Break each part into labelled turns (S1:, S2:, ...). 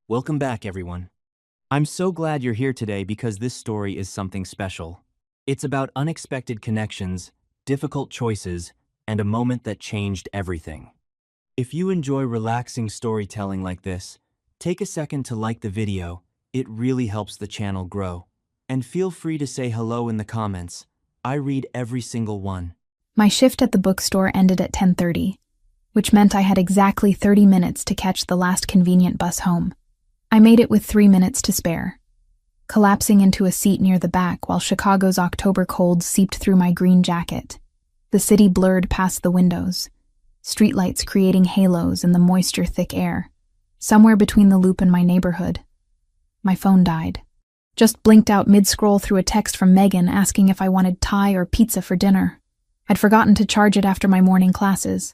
S1: Welcome back, everyone. I'm so glad you're here today because this story is something special. It's about unexpected connections, difficult choices, and a moment that changed everything. If you enjoy relaxing storytelling like this, take a second to like the video. It really helps the channel grow. And feel free to say hello in the comments. I read every single one.
S2: My shift at the bookstore ended at 10:30, which meant I had exactly 30 minutes to catch the last convenient bus home. I made it with 3 minutes to spare, collapsing into a seat near the back while Chicago's October cold seeped through my green jacket. The city blurred past the windows, streetlights creating halos in the moisture-thick air. Somewhere between the loop and my neighborhood, my phone died. Just blinked out mid-scroll through a text from Megan asking if I wanted Thai or pizza for dinner. I'd forgotten to charge it after my morning classes,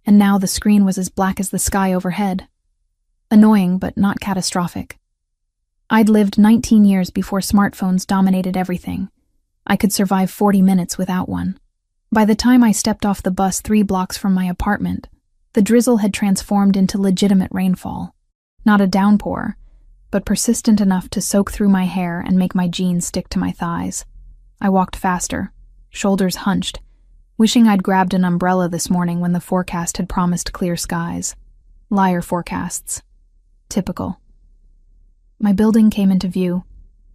S2: and now the screen was as black as the sky overhead. Annoying, but not catastrophic. I'd lived 19 years before smartphones dominated everything. I could survive 40 minutes without one. By the time I stepped off the bus 3 blocks from my apartment, the drizzle had transformed into legitimate rainfall. Not a downpour, but persistent enough to soak through my hair and make my jeans stick to my thighs. I walked faster, shoulders hunched, wishing I'd grabbed an umbrella this morning when the forecast had promised clear skies. Liar forecasts. Typical. My building came into view,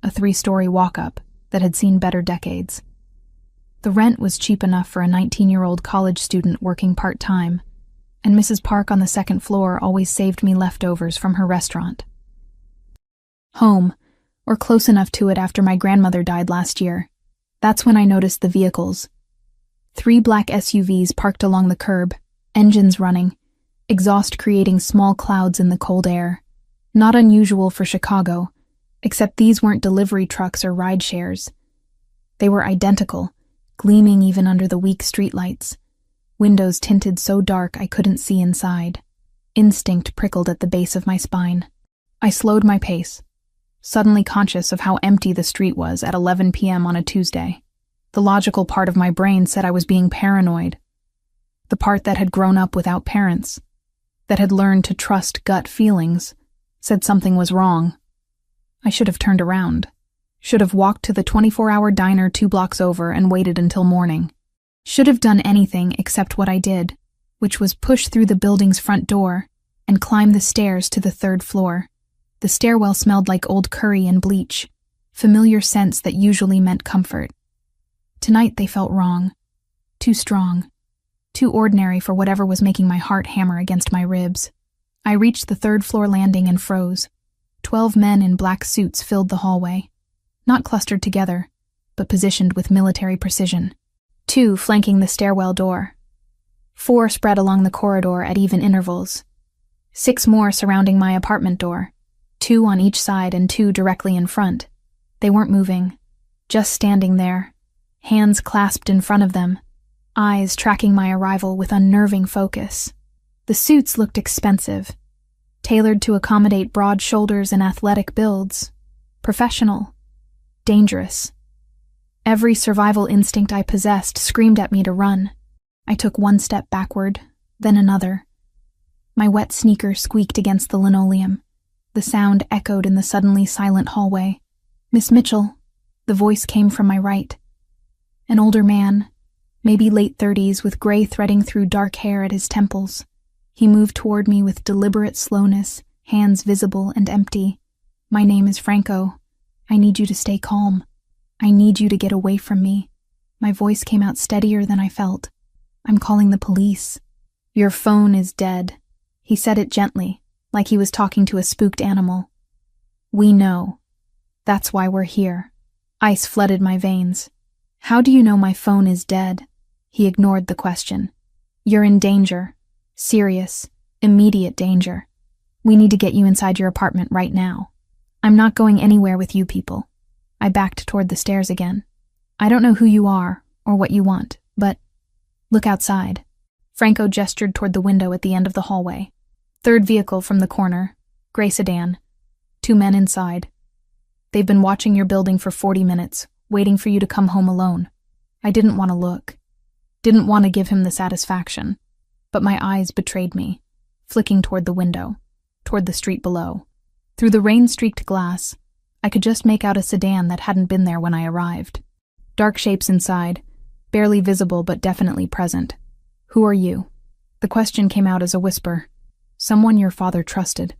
S2: a 3-story walk-up that had seen better decades. The rent was cheap enough for a 19-year-old college student working part-time, and Mrs. Park on the 2nd floor always saved me leftovers from her restaurant. Home, or close enough to it after my grandmother died last year. That's when I noticed the vehicles. 3 black SUVs parked along the curb, engines running, exhaust creating small clouds in the cold air. Not unusual for Chicago, except these weren't delivery trucks or ride shares. They were identical, gleaming even under the weak streetlights. Windows tinted so dark I couldn't see inside. Instinct prickled at the base of my spine. I slowed my pace, suddenly conscious of how empty the street was at 11 p.m. on a Tuesday. The logical part of my brain said I was being paranoid. The part that had grown up without parents, that had learned to trust gut feelings, said something was wrong. I should have turned around. Should have walked to the 24-hour diner 2 blocks over and waited until morning. Should have done anything except what I did, which was push through the building's front door and climb the stairs to the 3rd floor. The stairwell smelled like old curry and bleach, familiar scents that usually meant comfort. Tonight they felt wrong, too strong, too ordinary for whatever was making my heart hammer against my ribs. I reached the 3rd floor landing and froze. 12 men in black suits filled the hallway, not clustered together, but positioned with military precision. 2 flanking the stairwell door. 4 spread along the corridor at even intervals. 6 more surrounding my apartment door. 2 on each side and 2 directly in front. They weren't moving, just standing there, hands clasped in front of them, eyes tracking my arrival with unnerving focus. The suits looked expensive, tailored to accommodate broad shoulders and athletic builds. Professional. Dangerous. Every survival instinct I possessed screamed at me to run. I took 1 step backward, then another. My wet sneaker squeaked against the linoleum. The sound echoed in the suddenly silent hallway. "Miss Mitchell," the voice came from my right. An older man, maybe late 30s, with gray threading through dark hair at his temples. He moved toward me with deliberate slowness, hands visible and empty. "My name is Franco. I need you to stay calm. I need you to get away from me." My voice came out steadier than I felt. "I'm calling the police." "Your phone is dead." He said it gently, like he was talking to a spooked animal. "We know. That's why we're here." Ice flooded my veins. "How do you know my phone is dead?" He ignored the question. "You're in danger. Serious, immediate danger. We need to get you inside your apartment right now." "I'm not going anywhere with you people." I backed toward the stairs again. "I don't know who you are or what you want, but look outside." Franco gestured toward the window at the end of the hallway. 3rd vehicle from the corner, gray sedan. 2 men inside. "They've been watching your building for 40 minutes, waiting for you to come home alone." I didn't want to look. Didn't want to give him the satisfaction. But my eyes betrayed me, flicking toward the window, toward the street below. Through the rain-streaked glass, I could just make out a sedan that hadn't been there when I arrived. Dark shapes inside, barely visible but definitely present. "Who are you?" The question came out as a whisper. "Someone your father trusted."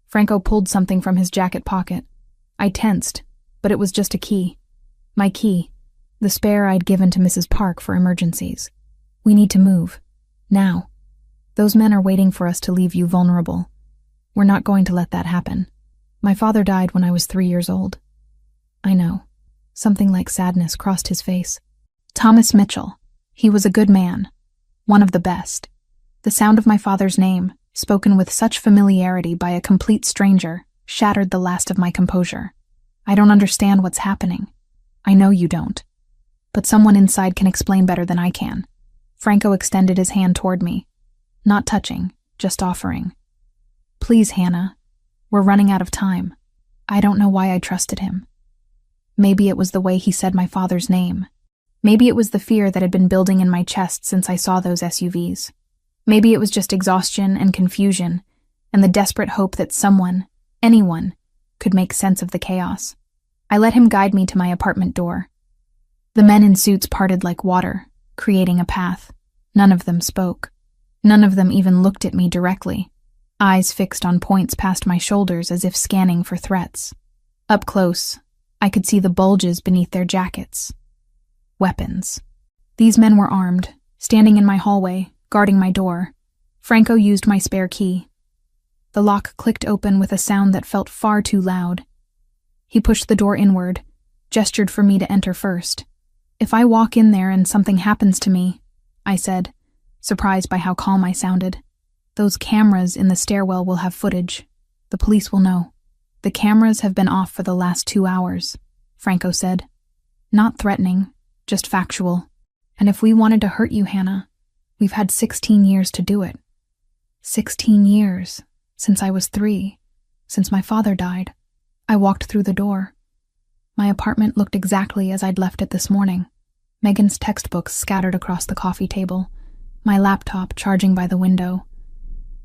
S2: Franco pulled something from his jacket pocket. I tensed, but it was just a key. My key. The spare I'd given to Mrs. Park for emergencies. "We need to move. Now. Those men are waiting for us to leave you vulnerable. We're not going to let that happen. My father died when I was 3 years old." I know. Something like sadness crossed his face. Thomas Mitchell. He was a good man. One of the best. The sound of my father's name, spoken with such familiarity by a complete stranger, shattered the last of my composure. "I don't understand what's happening." "I know you don't. But someone inside can explain better than I can." Franco extended his hand toward me. Not touching, just offering. "Please, Hannah. We're running out of time." I don't know why I trusted him. Maybe it was the way he said my father's name. Maybe it was the fear that had been building in my chest since I saw those SUVs. Maybe it was just exhaustion and confusion, and the desperate hope that someone, anyone, could make sense of the chaos. I let him guide me to my apartment door. The men in suits parted like water, creating a path. None of them spoke. None of them even looked at me directly, eyes fixed on points past my shoulders as if scanning for threats. Up close, I could see the bulges beneath their jackets. Weapons. These men were armed, standing in my hallway, guarding my door. Franco used my spare key. The lock clicked open with a sound that felt far too loud. He pushed the door inward, gestured for me to enter first. "If I walk in there and something happens to me," I said, surprised by how calm I sounded, "those cameras in the stairwell will have footage. The police will know." "The cameras have been off for the last 2 hours," Franco said. Not threatening, just factual. "And if we wanted to hurt you, Hannah, we've had 16 years to do it. 16 years, since I was 3, since my father died." I walked through the door. My apartment looked exactly as I'd left it this morning. Megan's textbooks scattered across the coffee table, my laptop charging by the window.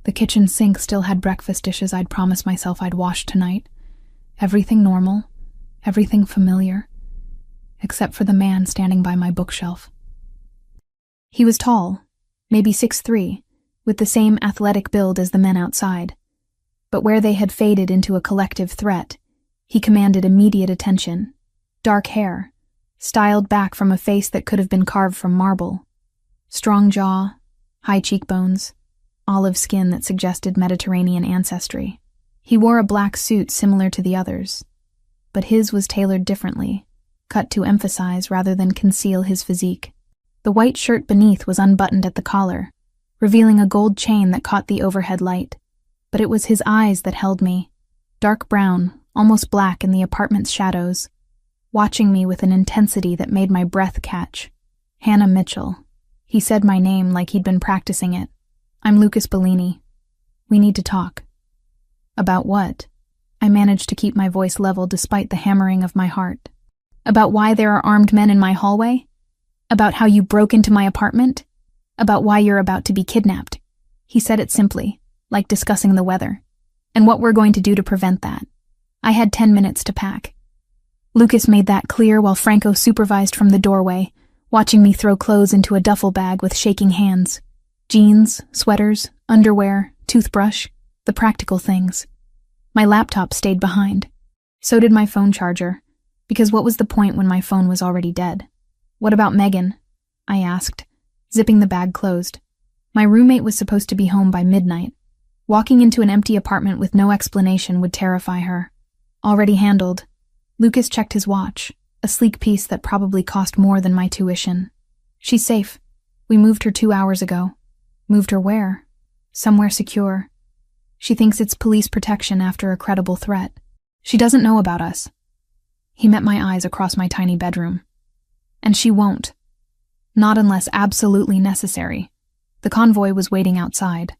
S2: The kitchen sink still had breakfast dishes I'd promised myself I'd wash tonight. Everything normal, everything familiar, except for the man standing by my bookshelf. He was tall, maybe 6'3", with the same athletic build as the men outside. But where they had faded into a collective threat, he commanded immediate attention. Dark hair, styled back from a face that could have been carved from marble. Strong jaw, high cheekbones, olive skin that suggested Mediterranean ancestry. He wore a black suit similar to the others, but his was tailored differently, cut to emphasize rather than conceal his physique. The white shirt beneath was unbuttoned at the collar, revealing a gold chain that caught the overhead light. But it was his eyes that held me, dark brown, almost black in the apartment's shadows, watching me with an intensity that made my breath catch. "Hannah Mitchell." He said my name like he'd been practicing it. "I'm Lucas Bellini. We need to talk." "About what?" I managed to keep my voice level despite the hammering of my heart. "About why there are armed men in my hallway? About how you broke into my apartment? About why you're about to be kidnapped." He said it simply, like discussing the weather, and what we're going to do to prevent that. I had 10 minutes to pack. Lucas made that clear while Franco supervised from the doorway, watching me throw clothes into a duffel bag with shaking hands. Jeans, sweaters, underwear, toothbrush, the practical things. My laptop stayed behind. So did my phone charger, because what was the point when my phone was already dead? "What about Megan?" I asked, zipping the bag closed. My roommate was supposed to be home by midnight. Walking into an empty apartment with no explanation would terrify her. Already handled. Lucas checked his watch, a sleek piece that probably cost more than my tuition. "She's safe. We moved her 2 hours ago." "Moved her where?" "Somewhere secure. She thinks it's police protection after a credible threat. She doesn't know about us." He met my eyes across my tiny bedroom. "And she won't. Not unless absolutely necessary." The convoy was waiting outside.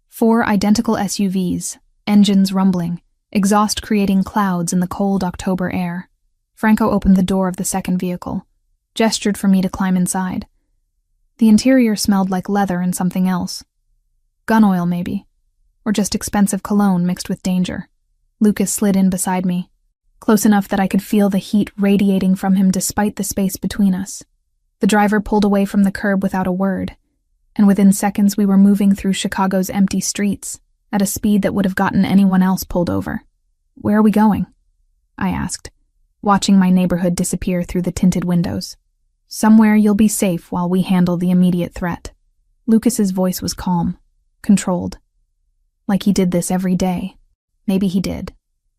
S2: 4 identical SUVs, engines rumbling, exhaust creating clouds in the cold October air. Franco opened the door of the second vehicle, gestured for me to climb inside. The interior smelled like leather and something else. Gun oil, maybe. Or just expensive cologne mixed with danger. Lucas slid in beside me, close enough that I could feel the heat radiating from him despite the space between us. The driver pulled away from the curb without a word, and within seconds we were moving through Chicago's empty streets at a speed that would have gotten anyone else pulled over. "Where are we going?" I asked, watching my neighborhood disappear through the tinted windows. "Somewhere you'll be safe while we handle the immediate threat." Lucas's voice was calm, controlled. Like he did this every day. Maybe he did.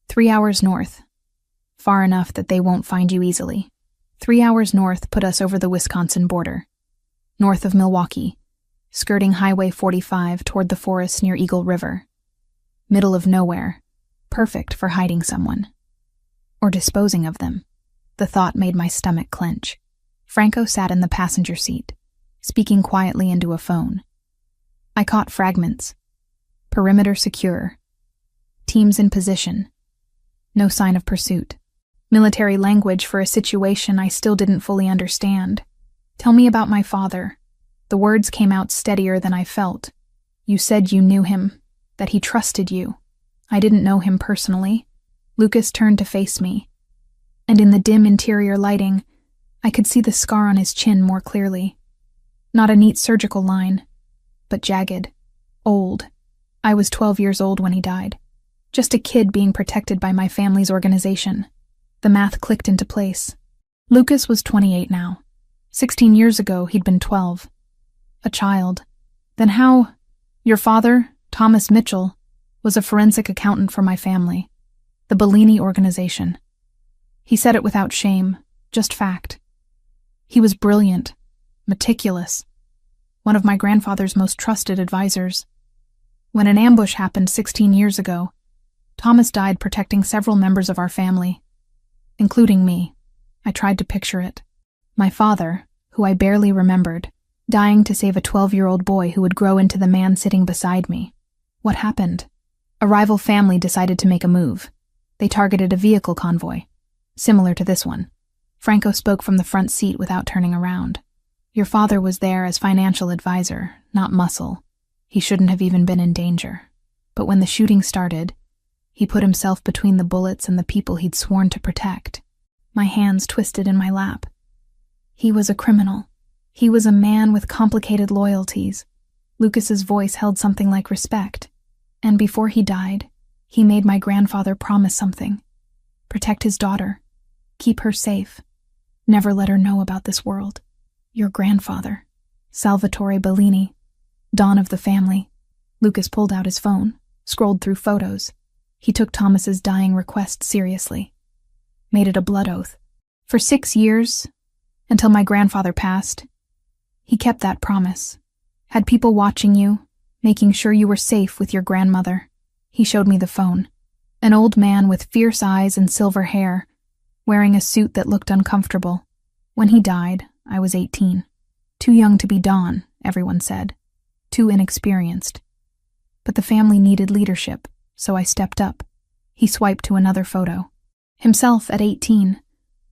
S2: 3 hours north. Far enough that they won't find you easily. 3 hours north put us over the Wisconsin border. North of Milwaukee, skirting Highway 45 toward the forest near Eagle River. Middle of nowhere. Perfect for hiding someone. Or disposing of them. The thought made my stomach clench. Franco sat in the passenger seat, speaking quietly into a phone. I caught fragments. Perimeter secure. Teams in position. No sign of pursuit. Military language for a situation I still didn't fully understand. "Tell me about my father." The words came out steadier than I felt. "You said you knew him, that he trusted you." I didn't know him personally. Lucas turned to face me, and in the dim interior lighting, I could see the scar on his chin more clearly. Not a neat surgical line, but jagged, old. I was 12 years old when he died. Just a kid being protected by my family's organization. The math clicked into place. Lucas was 28 now. 16 years ago, he'd been 12. A child. Then how? Your father, Thomas Mitchell, was a forensic accountant for my family. The Bellini organization. He said it without shame, just fact. He was brilliant, meticulous. One of my grandfather's most trusted advisors. When an ambush happened 16 years ago, Thomas died protecting several members of our family, including me. I tried to picture it. My father, who I barely remembered, dying to save a 12-year-old boy who would grow into the man sitting beside me. What happened? A rival family decided to make a move. They targeted a vehicle convoy, similar to this one. Franco spoke from the front seat without turning around. Your father was there as financial advisor, not muscle. He shouldn't have even been in danger. But when the shooting started, he put himself between the bullets and the people he'd sworn to protect. My hands twisted in my lap. He was a criminal. He was a man with complicated loyalties. Lucas's voice held something like respect. And before he died, he made my grandfather promise something. Protect his daughter. Keep her safe. Never let her know about this world. Your grandfather, Salvatore Bellini, Don of the family. Lucas pulled out his phone, scrolled through photos. He took Thomas's dying request seriously. Made it a blood oath. For 6 years, until my grandfather passed, he kept that promise. Had people watching you, making sure you were safe with your grandmother. He showed me the phone. An old man with fierce eyes and silver hair, wearing a suit that looked uncomfortable. When he died, I was 18. Too young to be Don, everyone said. Too inexperienced. But the family needed leadership, so I stepped up. He swiped to another photo. Himself at 18,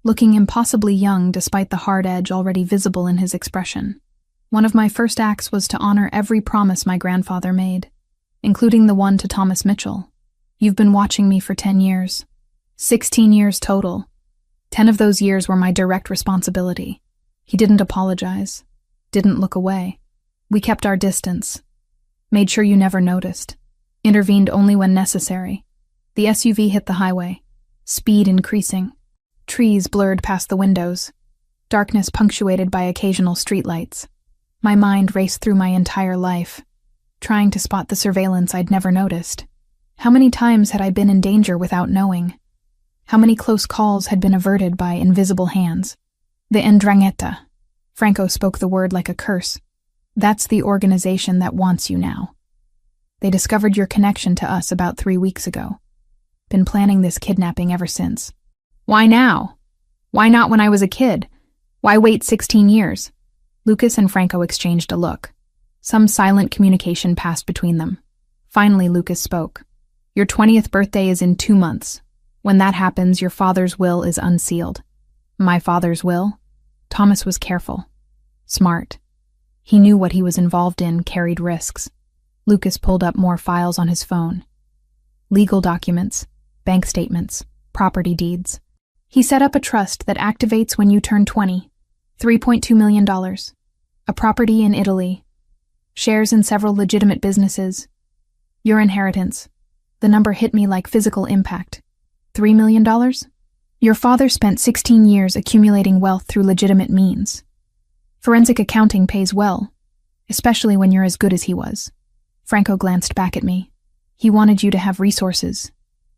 S2: looking impossibly young despite the hard edge already visible in his expression. One of my first acts was to honor every promise my grandfather made, including the one to Thomas Mitchell. You've been watching me for 10 years. 16 years total. 10 of those years were my direct responsibility. He didn't apologize, didn't look away. We kept our distance, made sure you never noticed, intervened only when necessary. The SUV hit the highway, speed increasing. Trees blurred past the windows, darkness punctuated by occasional streetlights. My mind raced through my entire life, trying to spot the surveillance I'd never noticed. How many times had I been in danger without knowing? How many close calls had been averted by invisible hands? The 'Ndrangheta. Franco spoke the word like a curse. That's the organization that wants you now. They discovered your connection to us about 3 weeks ago. Been planning this kidnapping ever since. Why now? Why not when I was a kid? Why wait 16 years? Lucas and Franco exchanged a look. Some silent communication passed between them. Finally, Lucas spoke. Your 20th birthday is in 2 months. When that happens, your father's will is unsealed. My father's will? Thomas was careful. Smart. He knew what he was involved in carried risks. Lucas pulled up more files on his phone. Legal documents, bank statements, property deeds. He set up a trust that activates when you turn 20, $3.2 million, a property in Italy, shares in several legitimate businesses, your inheritance. The number hit me like physical impact. $3 million? Your father spent 16 years accumulating wealth through legitimate means. Forensic accounting pays well, especially when you're as good as he was. Franco glanced back at me. He wanted you to have resources,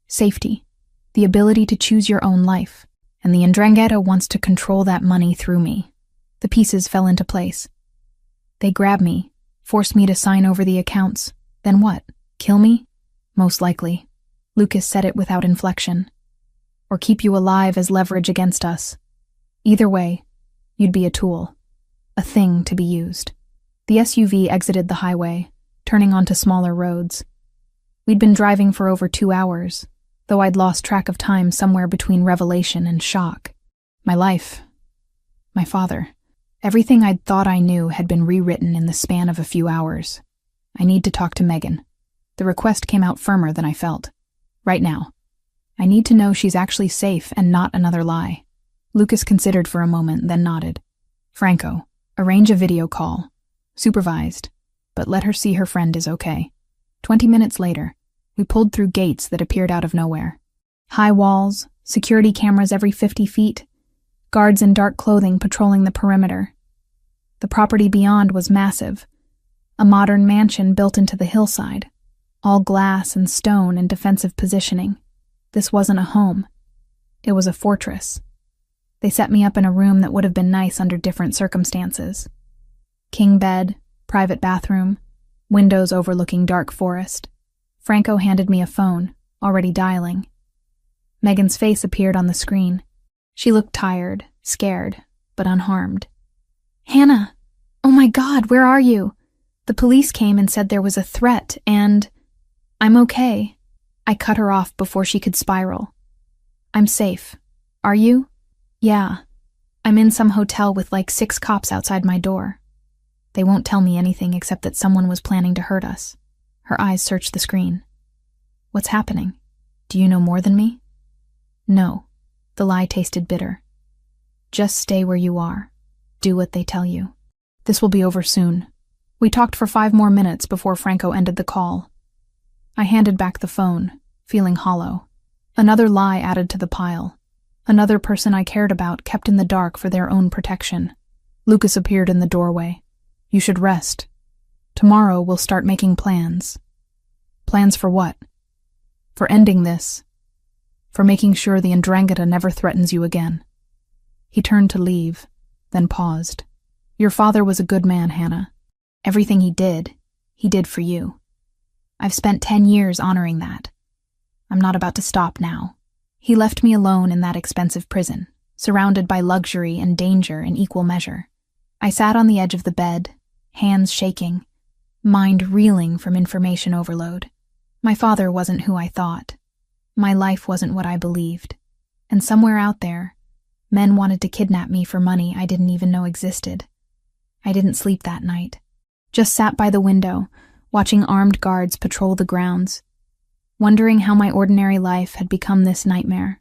S2: safety, the ability to choose your own life, and the 'Ndrangheta wants to control that money through me. The pieces fell into place. They grabbed me, forced me to sign over the accounts. Then what? Kill me? Most likely. Lucas said it without inflection. Or keep you alive as leverage against us. Either way, you'd be a tool, a thing to be used. The SUV exited the highway, turning onto smaller roads. We'd been driving for over 2 hours, though I'd lost track of time somewhere between revelation and shock. My life, my father, everything I'd thought I knew had been rewritten in the span of a few hours. I need to talk to Megan. The request came out firmer than I felt. Right now. I need to know she's actually safe and not another lie. Lucas considered for a moment, then nodded. Franco, arrange a video call. Supervised, but let her see her friend is okay. 20 minutes later, we pulled through gates that appeared out of nowhere. High walls, security cameras every 50 feet, guards in dark clothing patrolling the perimeter. The property beyond was massive, a modern mansion built into the hillside, all glass and stone in defensive positioning. This wasn't a home. It was a fortress. They set me up in a room that would have been nice under different circumstances. King bed, private bathroom, windows overlooking dark forest. Franco handed me a phone, already dialing. Megan's face appeared on the screen. She looked tired, scared, but unharmed. Hannah! Oh my God, where are you? The police came and said there was a threat, and... I'm okay. I cut her off before she could spiral. I'm safe. Are you? Yeah. I'm in some hotel with like 6 cops outside my door. They won't tell me anything except that someone was planning to hurt us. Her eyes searched the screen. What's happening? Do you know more than me? No. The lie tasted bitter. Just stay where you are. Do what they tell you. This will be over soon. We talked for 5 more minutes before Franco ended the call. I handed back the phone, feeling hollow. Another lie added to the pile. Another person I cared about kept in the dark for their own protection. Lucas appeared in the doorway. You should rest. Tomorrow we'll start making plans. Plans for what? For ending this. For making sure the 'Ndrangheta never threatens you again. He turned to leave, then paused. Your father was a good man, Hannah. Everything he did for you. I've spent 10 years honoring that. I'm not about to stop now. He left me alone in that expensive prison, surrounded by luxury and danger in equal measure. I sat on the edge of the bed, hands shaking, mind reeling from information overload. My father wasn't who I thought. My life wasn't what I believed. And somewhere out there, men wanted to kidnap me for money I didn't even know existed. I didn't sleep that night. Just sat by the window, watching armed guards patrol the grounds, wondering how my ordinary life had become this nightmare.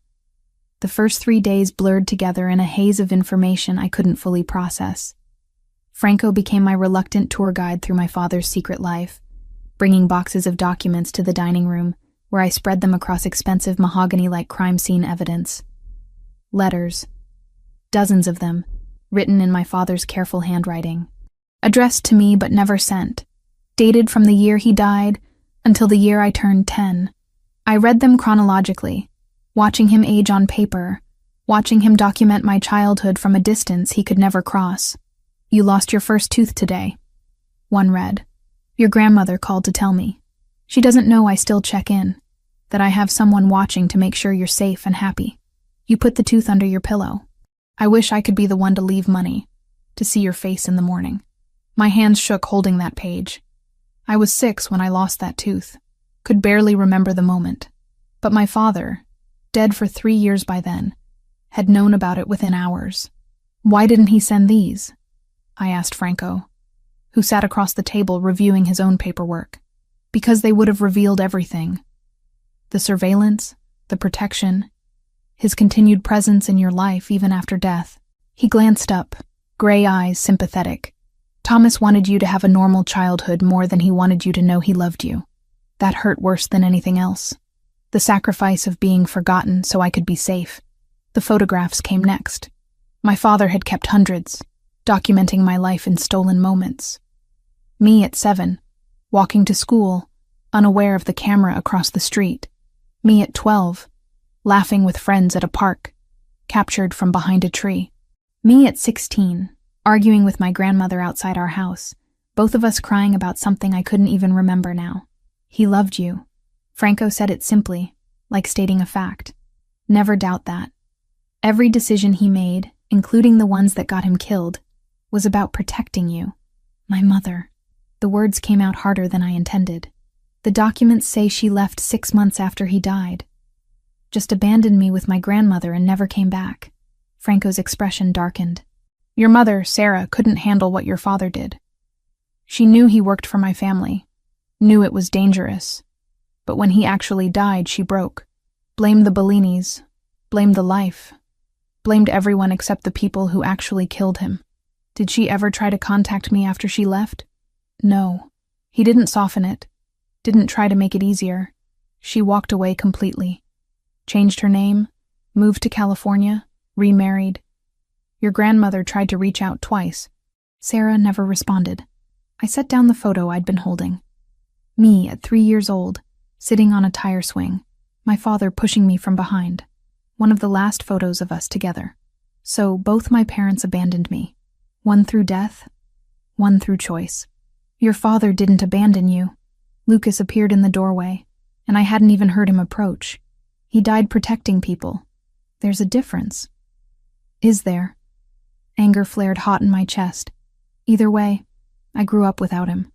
S2: The first 3 days blurred together in a haze of information I couldn't fully process. Franco became my reluctant tour guide through my father's secret life, bringing boxes of documents to the dining room, where I spread them across expensive mahogany-like crime scene evidence. Letters. Dozens of them, written in my father's careful handwriting. Addressed to me but never sent. Dated from the year he died until the year I turned 10. I read them chronologically, watching him age on paper, watching him document my childhood from a distance he could never cross. You lost your first tooth today. One read. Your grandmother called to tell me. She doesn't know I still check in, that I have someone watching to make sure you're safe and happy. You put the tooth under your pillow. I wish I could be the one to leave money, to see your face in the morning. My hands shook holding that page. I was 6 when I lost that tooth, could barely remember the moment. But my father, dead for 3 years by then, had known about it within hours. Why didn't he send these? I asked Franco, who sat across the table reviewing his own paperwork. Because they would have revealed everything. The surveillance, the protection, his continued presence in your life even after death. He glanced up, gray eyes sympathetic. Thomas wanted you to have a normal childhood more than he wanted you to know he loved you. That hurt worse than anything else. The sacrifice of being forgotten so I could be safe. The photographs came next. My father had kept hundreds, documenting my life in stolen moments. Me at 7, walking to school, unaware of the camera across the street. Me at 12, laughing with friends at a park, captured from behind a tree. Me at 16, arguing with my grandmother outside our house, both of us crying about something I couldn't even remember now. He loved you. Franco said it simply, like stating a fact. Never doubt that. Every decision he made, including the ones that got him killed, was about protecting you. My mother. The words came out harder than I intended. The documents say she left 6 months after he died. Just abandoned me with my grandmother and never came back. Franco's expression darkened. Your mother, Sarah, couldn't handle what your father did. She knew he worked for my family, knew it was dangerous. But when he actually died, she broke. Blamed the Bellinis, blamed the life, blamed everyone except the people who actually killed him. Did she ever try to contact me after she left? No. He didn't soften it, didn't try to make it easier. She walked away completely. Changed her name, moved to California, remarried. Your grandmother tried to reach out twice. Sarah never responded. I set down the photo I'd been holding. Me at 3 years old, sitting on a tire swing, my father pushing me from behind. One of the last photos of us together. So both my parents abandoned me. One through death, one through choice. Your father didn't abandon you. Lucas appeared in the doorway, and I hadn't even heard him approach. He died protecting people. There's a difference. Is there? Anger flared hot in my chest. Either way, I grew up without him.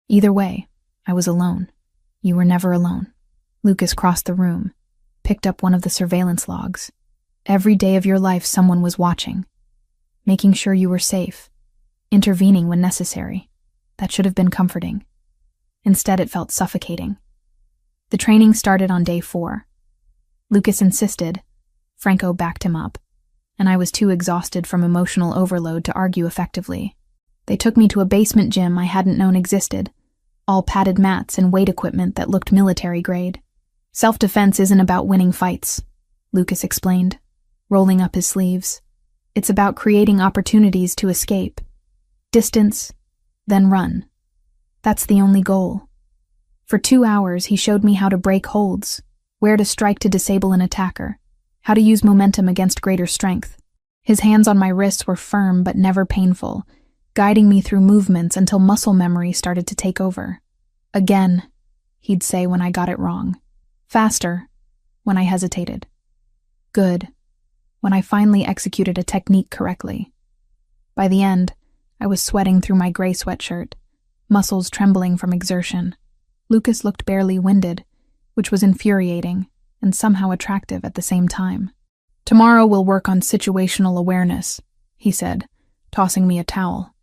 S2: Either way, I was alone. You were never alone. Lucas crossed the room, picked up one of the surveillance logs. Every day of your life someone was watching, making sure you were safe, intervening when necessary. That should have been comforting. Instead, it felt suffocating. The training started on day 4. Lucas insisted. Franco backed him up, and I was too exhausted from emotional overload to argue effectively. They took me to a basement gym I hadn't known existed, all padded mats and weight equipment that looked military grade. Self-defense isn't about winning fights, Lucas explained, rolling up his sleeves. It's about creating opportunities to escape. Distance, then run. That's the only goal. For 2 hours, he showed me how to break holds, where to strike to disable an attacker, how to use momentum against greater strength. His hands on my wrists were firm but never painful, guiding me through movements until muscle memory started to take over. Again, he'd say when I got it wrong. Faster, when I hesitated. Good, when I finally executed a technique correctly. By the end, I was sweating through my gray sweatshirt, muscles trembling from exertion. Lucas looked barely winded, which was infuriating and somehow attractive at the same time. Tomorrow we'll work on situational awareness, he said, tossing me a towel.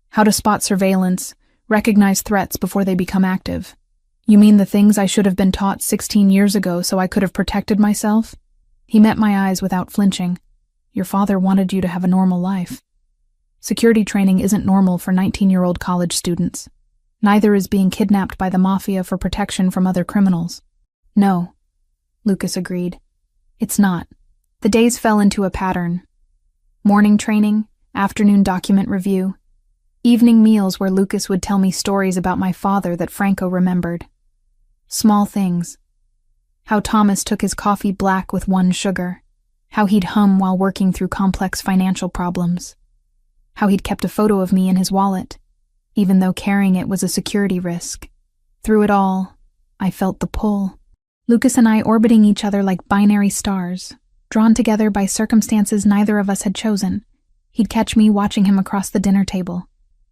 S2: How to spot surveillance, recognize threats before they become active. You mean the things I should have been taught 16 years ago so I could have protected myself? He met my eyes without flinching. Your father wanted you to have a normal life. Security training isn't normal for 19-year-old college students. Neither is being kidnapped by the Mafia for protection from other criminals. No, Lucas agreed. It's not. The days fell into a pattern. Morning training, afternoon document review, evening meals where Lucas would tell me stories about my father that Franco remembered. Small things. How Thomas took his coffee black with 1 sugar. How he'd hum while working through complex financial problems. How he'd kept a photo of me in his wallet, even though carrying it was a security risk. Through it all, I felt the pull. Lucas and I orbiting each other like binary stars, drawn together by circumstances neither of us had chosen. He'd catch me watching him across the dinner table.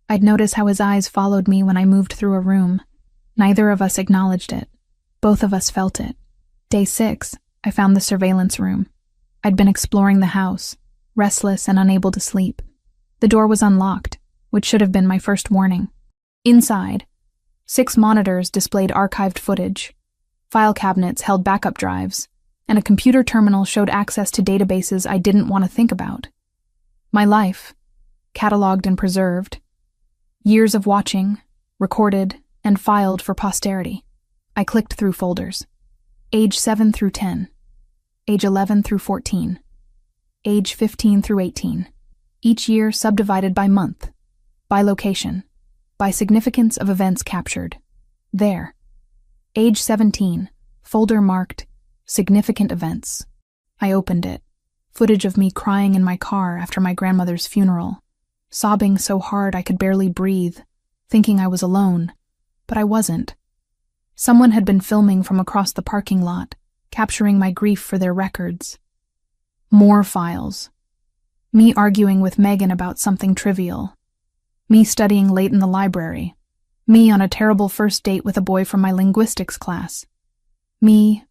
S2: I'd notice how his eyes followed me when I moved through a room. Neither of us acknowledged it. Both of us felt it. Day 6, I found the surveillance room. I'd been exploring the house, restless and unable to sleep. The door was unlocked, which should have been my first warning. Inside, 6 monitors displayed archived footage. File cabinets held backup drives, and a computer terminal showed access to databases I didn't want to think about. My life, cataloged and preserved. Years of watching, recorded, and filed for posterity. I clicked through folders. Age 7 through 10. Age 11 through 14. Age 15 through 18. Each year subdivided by month, by location, by significance of events captured. There. Age 17. Folder marked Significant Events. I opened it. Footage of me crying in my car after my grandmother's funeral, sobbing so hard I could barely breathe, thinking I was alone, but I wasn't. Someone had been filming from across the parking lot, capturing my grief for their records. More files. Me arguing with Megan about something trivial. Me studying late in the library. Me on a terrible first date with a boy from my linguistics class. Me.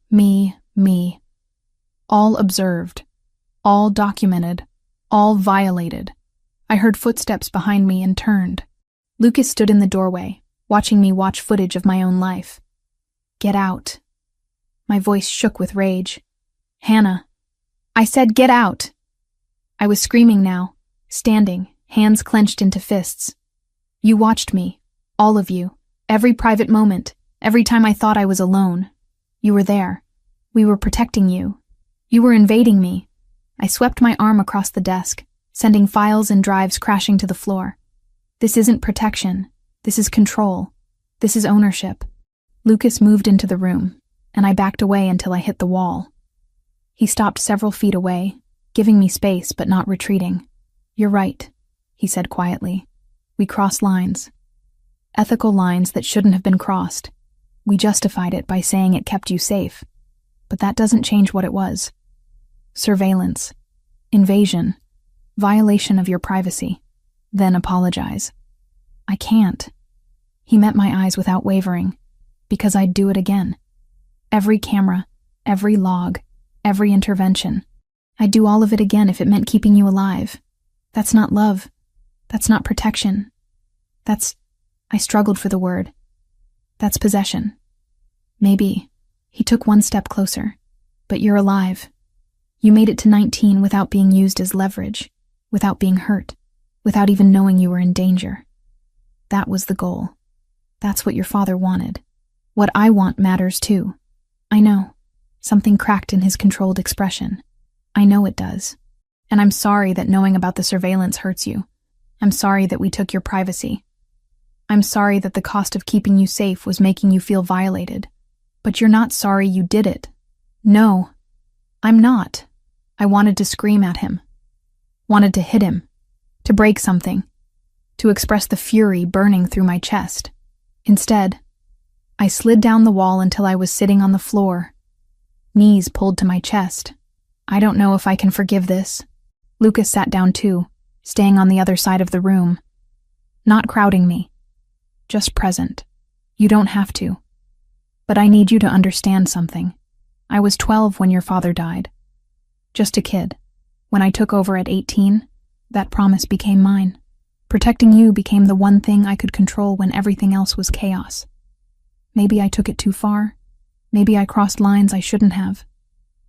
S2: All observed. All documented. All violated. I heard footsteps behind me and turned. Lucas stood in the doorway, watching me watch footage of my own life. Get out. My voice shook with rage. Hannah. I said get out. I was screaming now, standing, hands clenched into fists. You watched me, all of you, every private moment, every time I thought I was alone. You were there. We were protecting you. You were invading me. I swept my arm across the desk, sending files and drives crashing to the floor. This isn't protection. This is control. This is ownership. Lucas moved into the room, and I backed away until I hit the wall. He stopped several feet away, giving me space but not retreating. You're right, he said quietly. We crossed lines. Ethical lines that shouldn't have been crossed. We justified it by saying it kept you safe. But that doesn't change what it was. Surveillance. Invasion. Violation of your privacy. Then apologize. I can't. He met my eyes without wavering, because I'd do it again. Every camera, every log, every intervention. I'd do all of it again if it meant keeping you alive. That's not love. That's not protection. I struggled for the word. That's possession. Maybe. He took one step closer. But you're alive. You made it to 19 without being used as leverage, without being hurt, without even knowing you were in danger. That was the goal. That's what your father wanted. What I want matters too. I know. Something cracked in his controlled expression. I know it does. And I'm sorry that knowing about the surveillance hurts you. I'm sorry that we took your privacy. I'm sorry that the cost of keeping you safe was making you feel violated. But you're not sorry you did it. No, I'm not. I wanted to scream at him. Wanted to hit him. To break something. To express the fury burning through my chest. Instead, I slid down the wall until I was sitting on the floor. Knees pulled to my chest. I don't know if I can forgive this. Lucas sat down too, staying on the other side of the room. Not crowding me. Just present. You don't have to. But I need you to understand something. I was 12 when your father died. Just a kid. When I took over at 18, that promise became mine. Protecting you became the one thing I could control when everything else was chaos. Maybe I took it too far. Maybe I crossed lines I shouldn't have.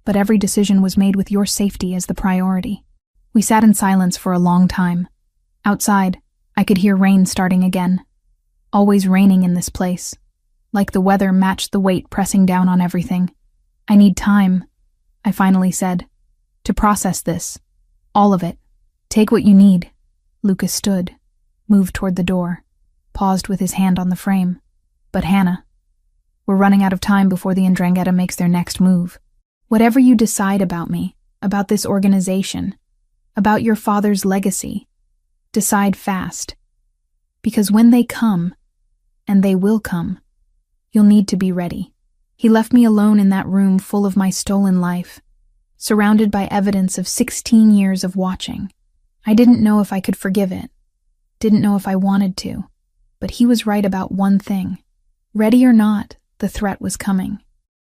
S2: But every decision was made with your safety as the priority. We sat in silence for a long time. Outside, I could hear rain starting again. Always raining in this place. Like the weather matched the weight pressing down on everything. I need time, I finally said, to process this. All of it. Take what you need. Lucas stood, moved toward the door, paused with his hand on the frame. But Hannah, we're running out of time before the Ndrangheta makes their next move. Whatever you decide about me, about this organization, about your father's legacy, decide fast. Because when they come, and they will come, you'll need to be ready. He left me alone in that room full of my stolen life, surrounded by evidence of 16 years of watching. I didn't know if I could forgive it, didn't know if I wanted to, but he was right about one thing. Ready or not, the threat was coming.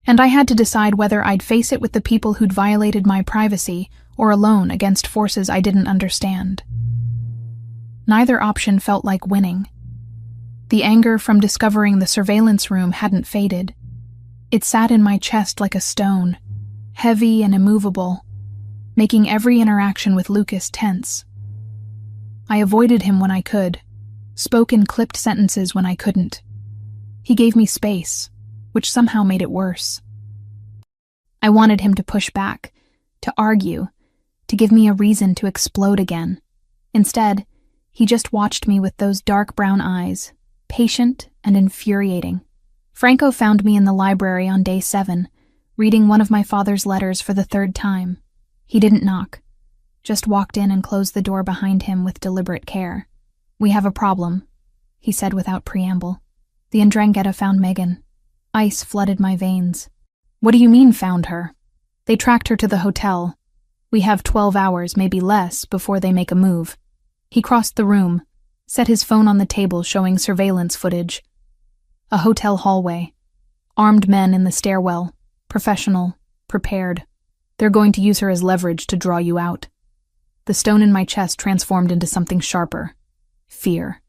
S2: And I had to decide whether I'd face it with the people who'd violated my privacy or alone against forces I didn't understand. Neither option felt like winning. The anger from discovering the surveillance room hadn't faded. It sat in my chest like a stone, heavy and immovable, making every interaction with Lucas tense. I avoided him when I could, spoke in clipped sentences when I couldn't. He gave me space, which somehow made it worse. I wanted him to push back, to argue, to give me a reason to explode again. Instead, he just watched me with those dark brown eyes, patient and infuriating. Franco found me in the library on day 7, reading one of my father's letters for the 3rd time. He didn't knock, just walked in and closed the door behind him with deliberate care. "We have a problem," he said without preamble. "The Ndrangheta found Megan." Ice flooded my veins. "What do you mean, found her?" "They tracked her to the hotel. We have 12 hours, maybe less, before they make a move." He crossed the room, set his phone on the table showing surveillance footage. A hotel hallway. Armed men in the stairwell. Professional. Prepared. "They're going to use her as leverage to draw you out." The stone in my chest transformed into something sharper. Fear.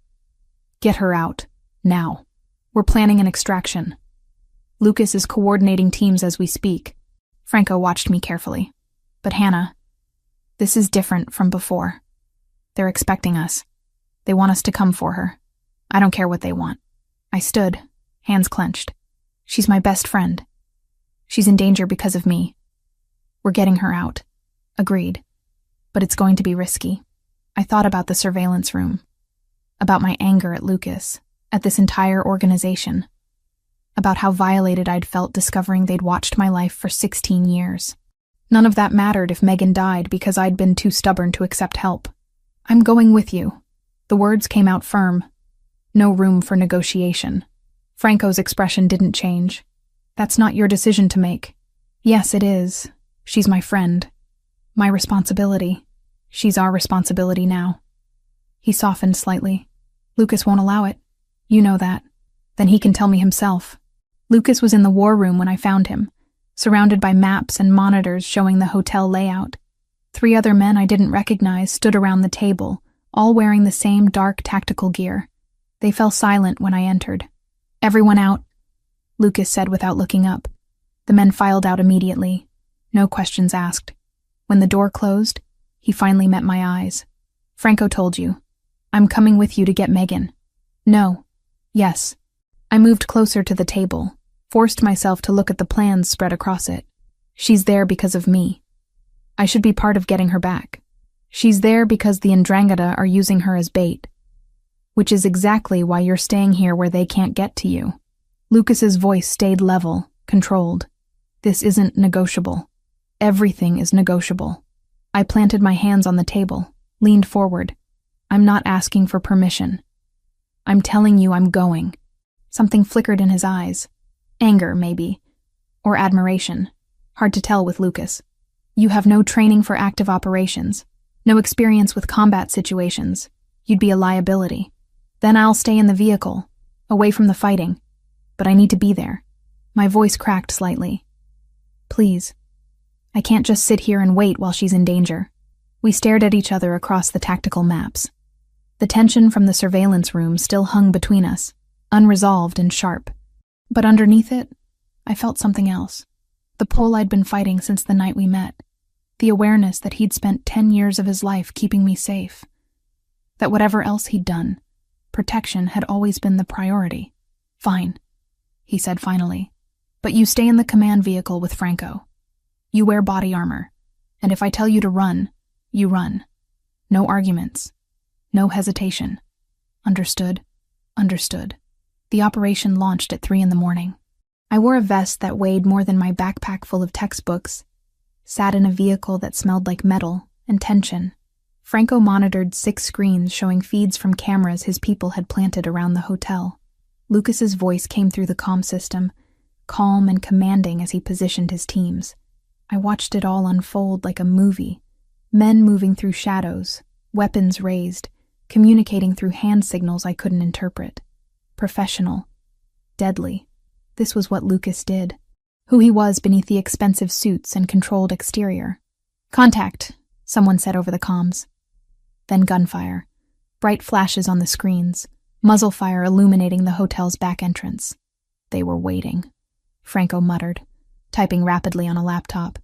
S2: "Get her out. Now. We're planning an extraction." Lucas is coordinating teams as we speak. Franco watched me carefully. "But Hannah, this is different from before. They're expecting us. They want us to come for her. I don't care what they want." I stood, hands clenched. "She's my best friend. She's in danger because of me. We're getting her out." "Agreed. But it's going to be risky." I thought about the surveillance room, about my anger at Lucas, at this entire organization, about how violated I'd felt discovering they'd watched my life for 16 years. None of that mattered if Megan died because I'd been too stubborn to accept help. "I'm going with you." The words came out firm. No room for negotiation. Franco's expression didn't change. "That's not your decision to make." "Yes, it is. She's my friend. My responsibility. She's our responsibility now." He softened slightly. "Lucas won't allow it. You know that. Then he can tell me himself." Lucas was in the war room when I found him, surrounded by maps and monitors showing the hotel layout. 3 other men I didn't recognize stood around the table, all wearing the same dark tactical gear. They fell silent when I entered. "Everyone out," Lucas said without looking up. The men filed out immediately. No questions asked. When the door closed, he finally met my eyes. "Franco told you. I'm coming with you to get Megan." "No." "Yes." I moved closer to the table, forced myself to look at the plans spread across it. "She's there because of me. I should be part of getting her back. She's there because the Ndrangheta are using her as bait. Which is exactly why you're staying here where they can't get to you." Lucas's voice stayed level, controlled. "This isn't negotiable. Everything is negotiable." I planted my hands on the table, leaned forward. "I'm not asking for permission. I'm telling you I'm going." Something flickered in his eyes. Anger, maybe. Or admiration. Hard to tell with Lucas. "You have no training for active operations. No experience with combat situations. You'd be a liability. Then I'll stay in the vehicle, away from the fighting. But I need to be there." My voice cracked slightly. "Please. I can't just sit here and wait while she's in danger." We stared at each other across the tactical maps. The tension from the surveillance room still hung between us, unresolved and sharp. But underneath it, I felt something else. The pull I'd been fighting since the night we met. The awareness that he'd spent 10 years of his life keeping me safe. That whatever else he'd done, protection had always been the priority. "Fine," he said finally. "But you stay in the command vehicle with Franco. You wear body armor. And if I tell you to run, you run. No arguments. No hesitation. Understood?" "Understood." The operation launched at 3 a.m. I wore a vest that weighed more than my backpack full of textbooks, sat in a vehicle that smelled like metal and tension. Franco monitored 6 screens showing feeds from cameras his people had planted around the hotel. Lucas's voice came through the comm system, calm and commanding as he positioned his teams. I watched it all unfold like a movie. Men moving through shadows, weapons raised, communicating through hand signals I couldn't interpret. Professional. Deadly. This was what Lucas did. Who he was beneath the expensive suits and controlled exterior. "Contact," someone said over the comms. Then gunfire. Bright flashes on the screens, muzzle fire illuminating the hotel's back entrance. They were waiting. Franco muttered, typing rapidly on a laptop.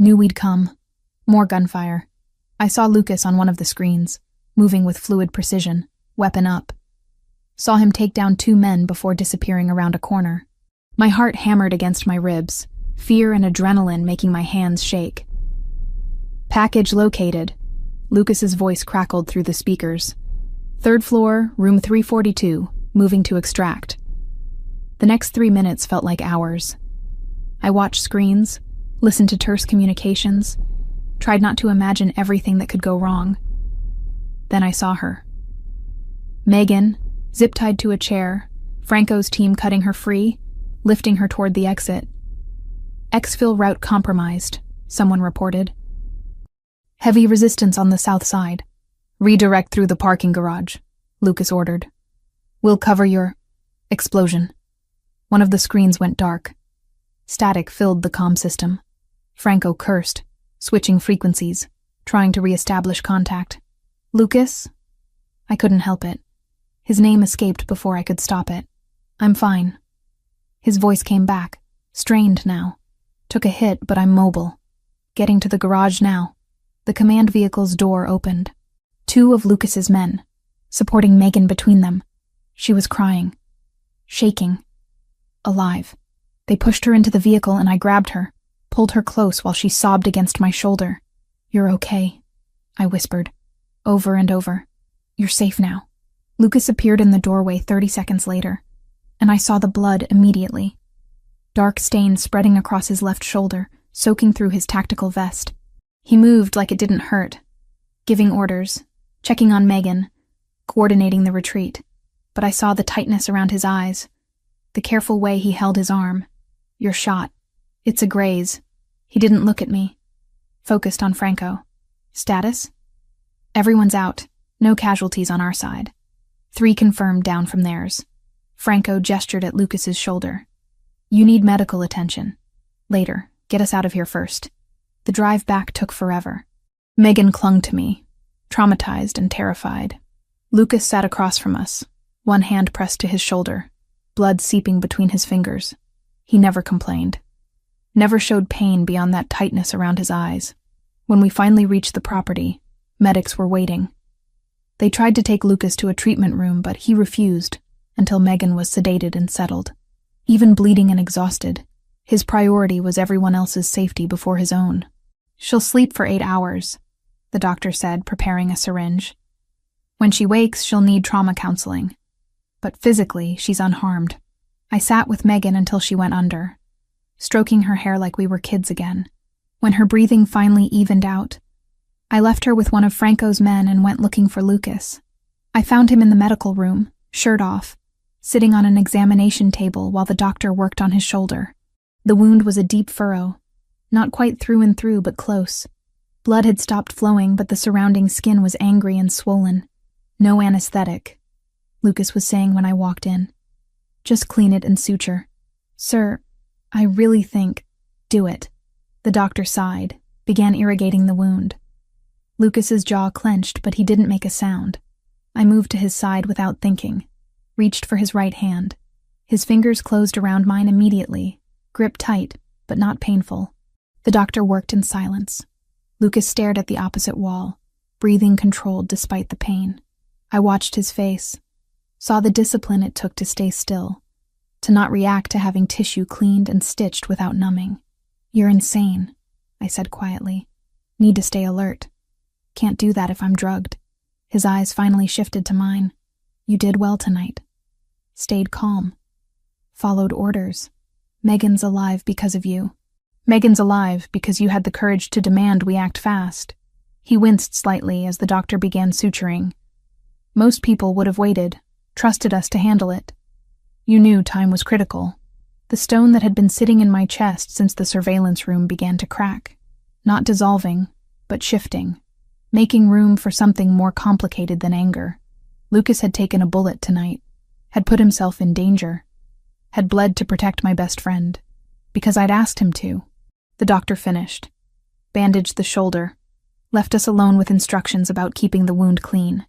S2: Knew we'd come. More gunfire. I saw Lucas on one of the screens, moving with fluid precision, weapon up. Saw him take down 2 men before disappearing around a corner. My heart hammered against my ribs, fear and adrenaline making my hands shake. Package located. Lucas's voice crackled through the speakers. 3rd floor, room 342, moving to extract. The next 3 minutes felt like hours. I watched screens, listened to terse communications, tried not to imagine everything that could go wrong. Then I saw her. Megan, zip-tied to a chair, Franco's team cutting her free, lifting her toward the exit. Exfil route compromised, someone reported. Heavy resistance on the south side. Redirect through the parking garage, Lucas ordered. We'll cover your... Explosion. One of the screens went dark. Static filled the comm system. Franco cursed, switching frequencies, trying to re-establish contact. Lucas? I couldn't help it. His name escaped before I could stop it. I'm fine. His voice came back, strained now. Took a hit, but I'm mobile. Getting to the garage now. The command vehicle's door opened. 2 of Lucas's men, supporting Megan between them. She was crying. Shaking. Alive. They pushed her into the vehicle and I grabbed her, pulled her close while she sobbed against my shoulder. You're okay, I whispered, over and over. You're safe now. Lucas appeared in the doorway 30 seconds later, and I saw the blood immediately. Dark stains spreading across his left shoulder, soaking through his tactical vest. He moved like it didn't hurt, giving orders, checking on Megan, coordinating the retreat. But I saw the tightness around his eyes, the careful way he held his arm. You're shot. It's a graze. He didn't look at me. Focused on Franco. Status? Everyone's out. No casualties on our side. 3 confirmed down from theirs. Franco gestured at Lucas's shoulder. You need medical attention. Later. Get us out of here first. The drive back took forever. Megan clung to me, traumatized and terrified. Lucas sat across from us, one hand pressed to his shoulder, blood seeping between his fingers. He never complained. Never showed pain beyond that tightness around his eyes. When we finally reached the property, medics were waiting. They tried to take Lucas to a treatment room, but he refused until Megan was sedated and settled. Even bleeding and exhausted, his priority was everyone else's safety before his own. She'll sleep for 8 hours, the doctor said, preparing a syringe. When she wakes, she'll need trauma counseling. But physically, she's unharmed. I sat with Megan until she went under, stroking her hair like we were kids again. When her breathing finally evened out, I left her with one of Franco's men and went looking for Lucas. I found him in the medical room, shirt off, sitting on an examination table while the doctor worked on his shoulder. The wound was a deep furrow, not quite through and through, but close. Blood had stopped flowing, but the surrounding skin was angry and swollen. No anesthetic, Lucas was saying when I walked in. Just clean it and suture. Sir, I really think... Do it. The doctor sighed, began irrigating the wound. Lucas's jaw clenched, but he didn't make a sound. I moved to his side without thinking, reached for his right hand. His fingers closed around mine immediately, grip tight, but not painful. The doctor worked in silence. Lucas stared at the opposite wall, breathing controlled despite the pain. I watched his face, saw the discipline it took to stay still, to not react to having tissue cleaned and stitched without numbing. You're insane, I said quietly. Need to stay alert. Can't do that if I'm drugged. His eyes finally shifted to mine. You did well tonight. Stayed calm. Followed orders. Megan's alive because of you. Megan's alive because you had the courage to demand we act fast. He winced slightly as the doctor began suturing. Most people would have waited, trusted us to handle it. You knew time was critical. The stone that had been sitting in my chest since the surveillance room began to crack. Not dissolving, but shifting, making room for something more complicated than anger. Lucas had taken a bullet tonight, had put himself in danger, had bled to protect my best friend, because I'd asked him to. The doctor finished, bandaged the shoulder, left us alone with instructions about keeping the wound clean.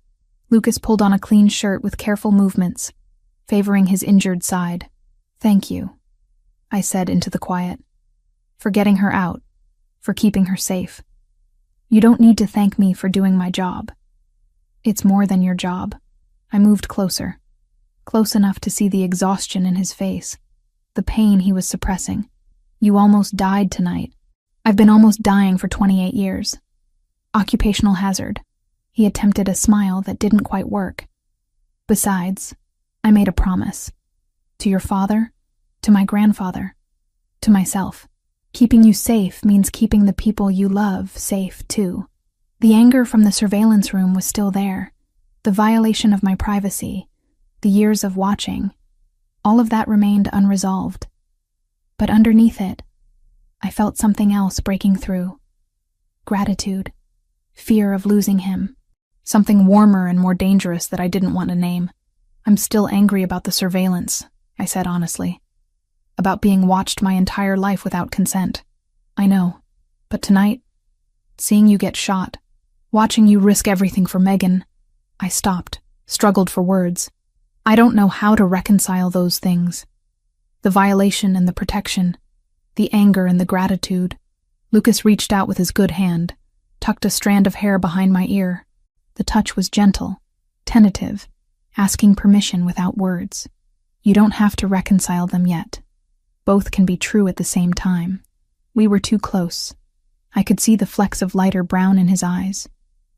S2: Lucas pulled on a clean shirt with careful movements, favoring his injured side. Thank you, I said into the quiet. For getting her out, for keeping her safe. You don't need to thank me for doing my job. It's more than your job. I moved closer, close enough to see the exhaustion in his face, the pain he was suppressing. You almost died tonight. I've been almost dying for 28 years. Occupational hazard. He attempted a smile that didn't quite work. Besides, I made a promise. To your father, to my grandfather, to myself. Keeping you safe means keeping the people you love safe, too. The anger from the surveillance room was still there. The violation of my privacy, the years of watching, all of that remained unresolved. But underneath it, I felt something else breaking through. Gratitude, fear of losing him, something warmer and more dangerous that I didn't want to name. I'm still angry about the surveillance, I said honestly. About being watched my entire life without consent. I know, but tonight, seeing you get shot, watching you risk everything for Megan, I stopped, struggled for words. I don't know how to reconcile those things. The violation and the protection, the anger and the gratitude. Lucas reached out with his good hand, tucked a strand of hair behind my ear. The touch was gentle, tentative, asking permission without words. You don't have to reconcile them yet. Both can be true at the same time. We were too close. I could see the flecks of lighter brown in his eyes,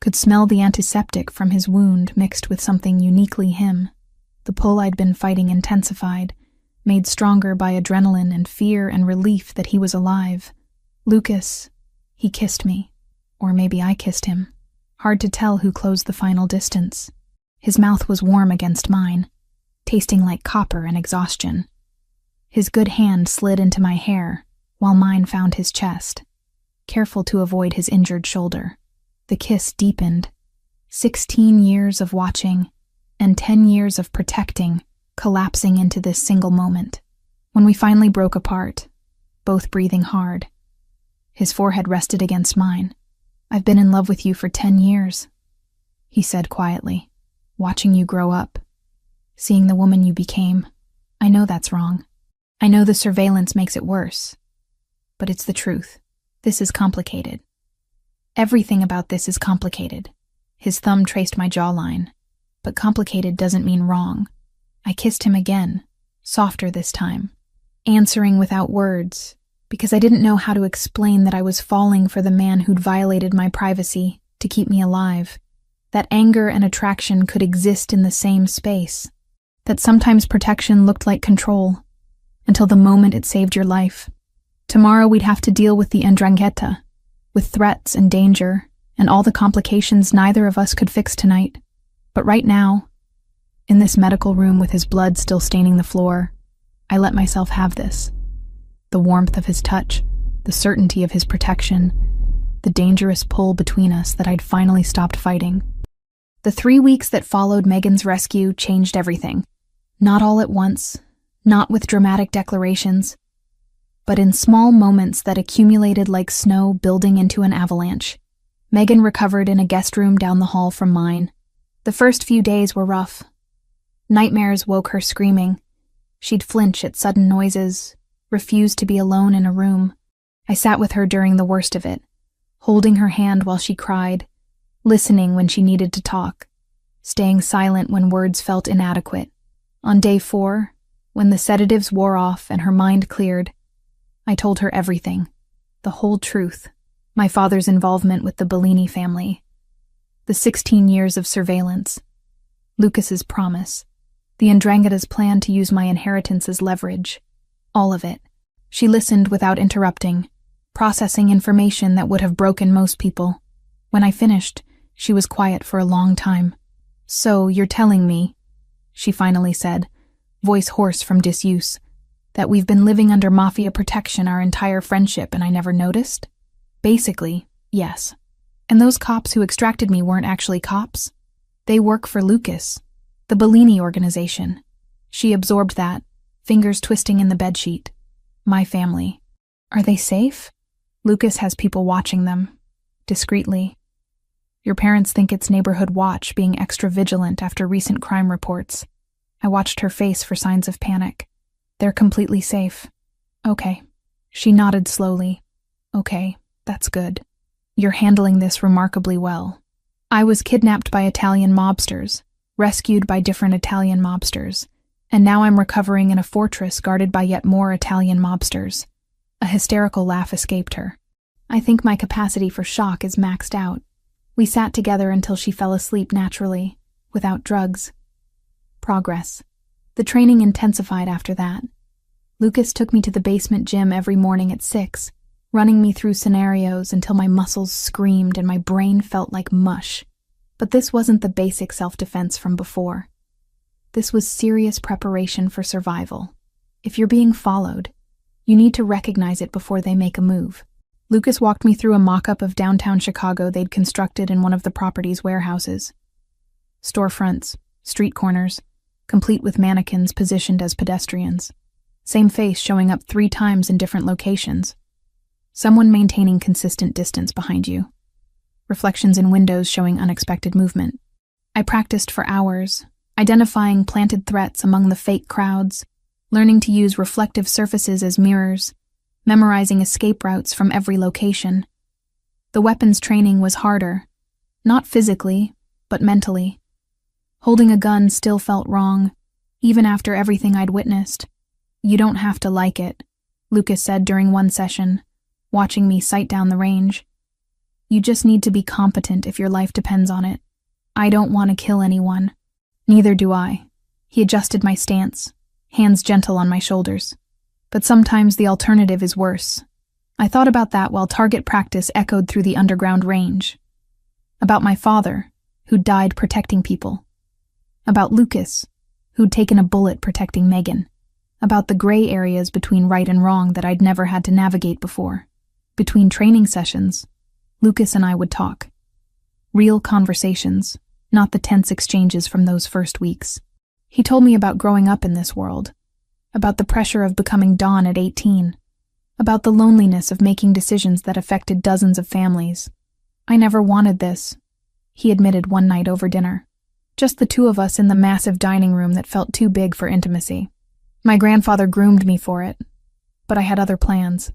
S2: could smell the antiseptic from his wound mixed with something uniquely him. The pull I'd been fighting intensified, made stronger by adrenaline and fear and relief that he was alive. Lucas, he kissed me. Or maybe I kissed him. Hard to tell who closed the final distance. His mouth was warm against mine, tasting like copper and exhaustion. His good hand slid into my hair, while mine found his chest, careful to avoid his injured shoulder. The kiss deepened. 16 years of watching, and 10 years of protecting, collapsing into this single moment. When we finally broke apart, both breathing hard, his forehead rested against mine. I've been in love with you for 10 years, he said quietly. Watching you grow up, seeing the woman you became. I know that's wrong. I know the surveillance makes it worse. But it's the truth. This is complicated. Everything about this is complicated. His thumb traced my jawline. But complicated doesn't mean wrong. I kissed him again, softer this time, answering without words, because I didn't know how to explain that I was falling for the man who'd violated my privacy to keep me alive, that anger and attraction could exist in the same space, that sometimes protection looked like control, until the moment it saved your life. Tomorrow we'd have to deal with the Ndrangheta, with threats and danger, and all the complications neither of us could fix tonight. But right now, in this medical room with his blood still staining the floor, I let myself have this. The warmth of his touch, the certainty of his protection, the dangerous pull between us that I'd finally stopped fighting. The 3 weeks that followed Megan's rescue changed everything. Not all at once, not with dramatic declarations, but in small moments that accumulated like snow building into an avalanche. Megan recovered in a guest room down the hall from mine. The first few days were rough. Nightmares woke her screaming. She'd flinch at sudden noises, refuse to be alone in a room. I sat with her during the worst of it, holding her hand while she cried, listening when she needed to talk, staying silent when words felt inadequate. On day 4, when the sedatives wore off and her mind cleared, I told her everything, the whole truth, my father's involvement with the Bellini family, the 16 years of surveillance, Lucas's promise, the Ndrangheta's plan to use my inheritance as leverage, all of it. She listened without interrupting, processing information that would have broken most people. When I finished, she was quiet for a long time. "So, you're telling me," she finally said, voice hoarse from disuse, "that we've been living under Mafia protection our entire friendship and I never noticed?" Basically, yes. And those cops who extracted me weren't actually cops. They work for Lucas, the Bellini organization. She absorbed that, fingers twisting in the bedsheet. My family. Are they safe? Lucas has people watching them, discreetly. Your parents think it's neighborhood watch, being extra vigilant after recent crime reports. I watched her face for signs of panic. They're completely safe. Okay. She nodded slowly. Okay. That's good. You're handling this remarkably well. I was kidnapped by Italian mobsters, rescued by different Italian mobsters, and now I'm recovering in a fortress guarded by yet more Italian mobsters. A hysterical laugh escaped her. I think my capacity for shock is maxed out. We sat together until she fell asleep naturally, without drugs. Progress. The training intensified after that. Lucas took me to the basement gym every morning at 6, running me through scenarios until my muscles screamed and my brain felt like mush. But this wasn't the basic self-defense from before. This was serious preparation for survival. If you're being followed, you need to recognize it before they make a move. Lucas walked me through a mock-up of downtown Chicago they'd constructed in one of the property's warehouses. Storefronts, street corners, complete with mannequins positioned as pedestrians. Same face showing up 3 times in different locations. Someone maintaining consistent distance behind you. Reflections in windows showing unexpected movement. I practiced for hours, identifying planted threats among the fake crowds, learning to use reflective surfaces as mirrors, memorizing escape routes from every location. The weapons training was harder, not physically, but mentally. Holding a gun still felt wrong, even after everything I'd witnessed. You don't have to like it, Lucas said during one session, watching me sight down the range. You just need to be competent if your life depends on it. I don't want to kill anyone. Neither do I. He adjusted my stance, hands gentle on my shoulders. But sometimes the alternative is worse. I thought about that while target practice echoed through the underground range. About my father, who'd died protecting people. About Lucas, who'd taken a bullet protecting Megan. About the gray areas between right and wrong that I'd never had to navigate before. Between training sessions, Lucas and I would talk. Real conversations, not the tense exchanges from those first weeks. He told me about growing up in this world, about the pressure of becoming Don at 18, about the loneliness of making decisions that affected dozens of families. I never wanted this, he admitted one night over dinner. Just the 2 of us in the massive dining room that felt too big for intimacy. My grandfather groomed me for it, but I had other plans.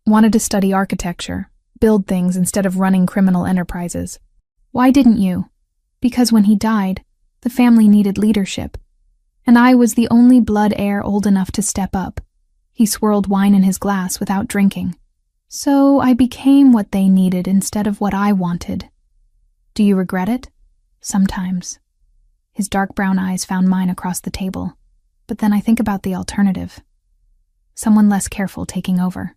S2: Wanted to study architecture, build things instead of running criminal enterprises. Why didn't you? Because when he died, the family needed leadership, and I was the only blood heir old enough to step up. He swirled wine in his glass without drinking. So I became what they needed instead of what I wanted. Do you regret it? Sometimes. His dark brown eyes found mine across the table. But then I think about the alternative. Someone less careful taking over.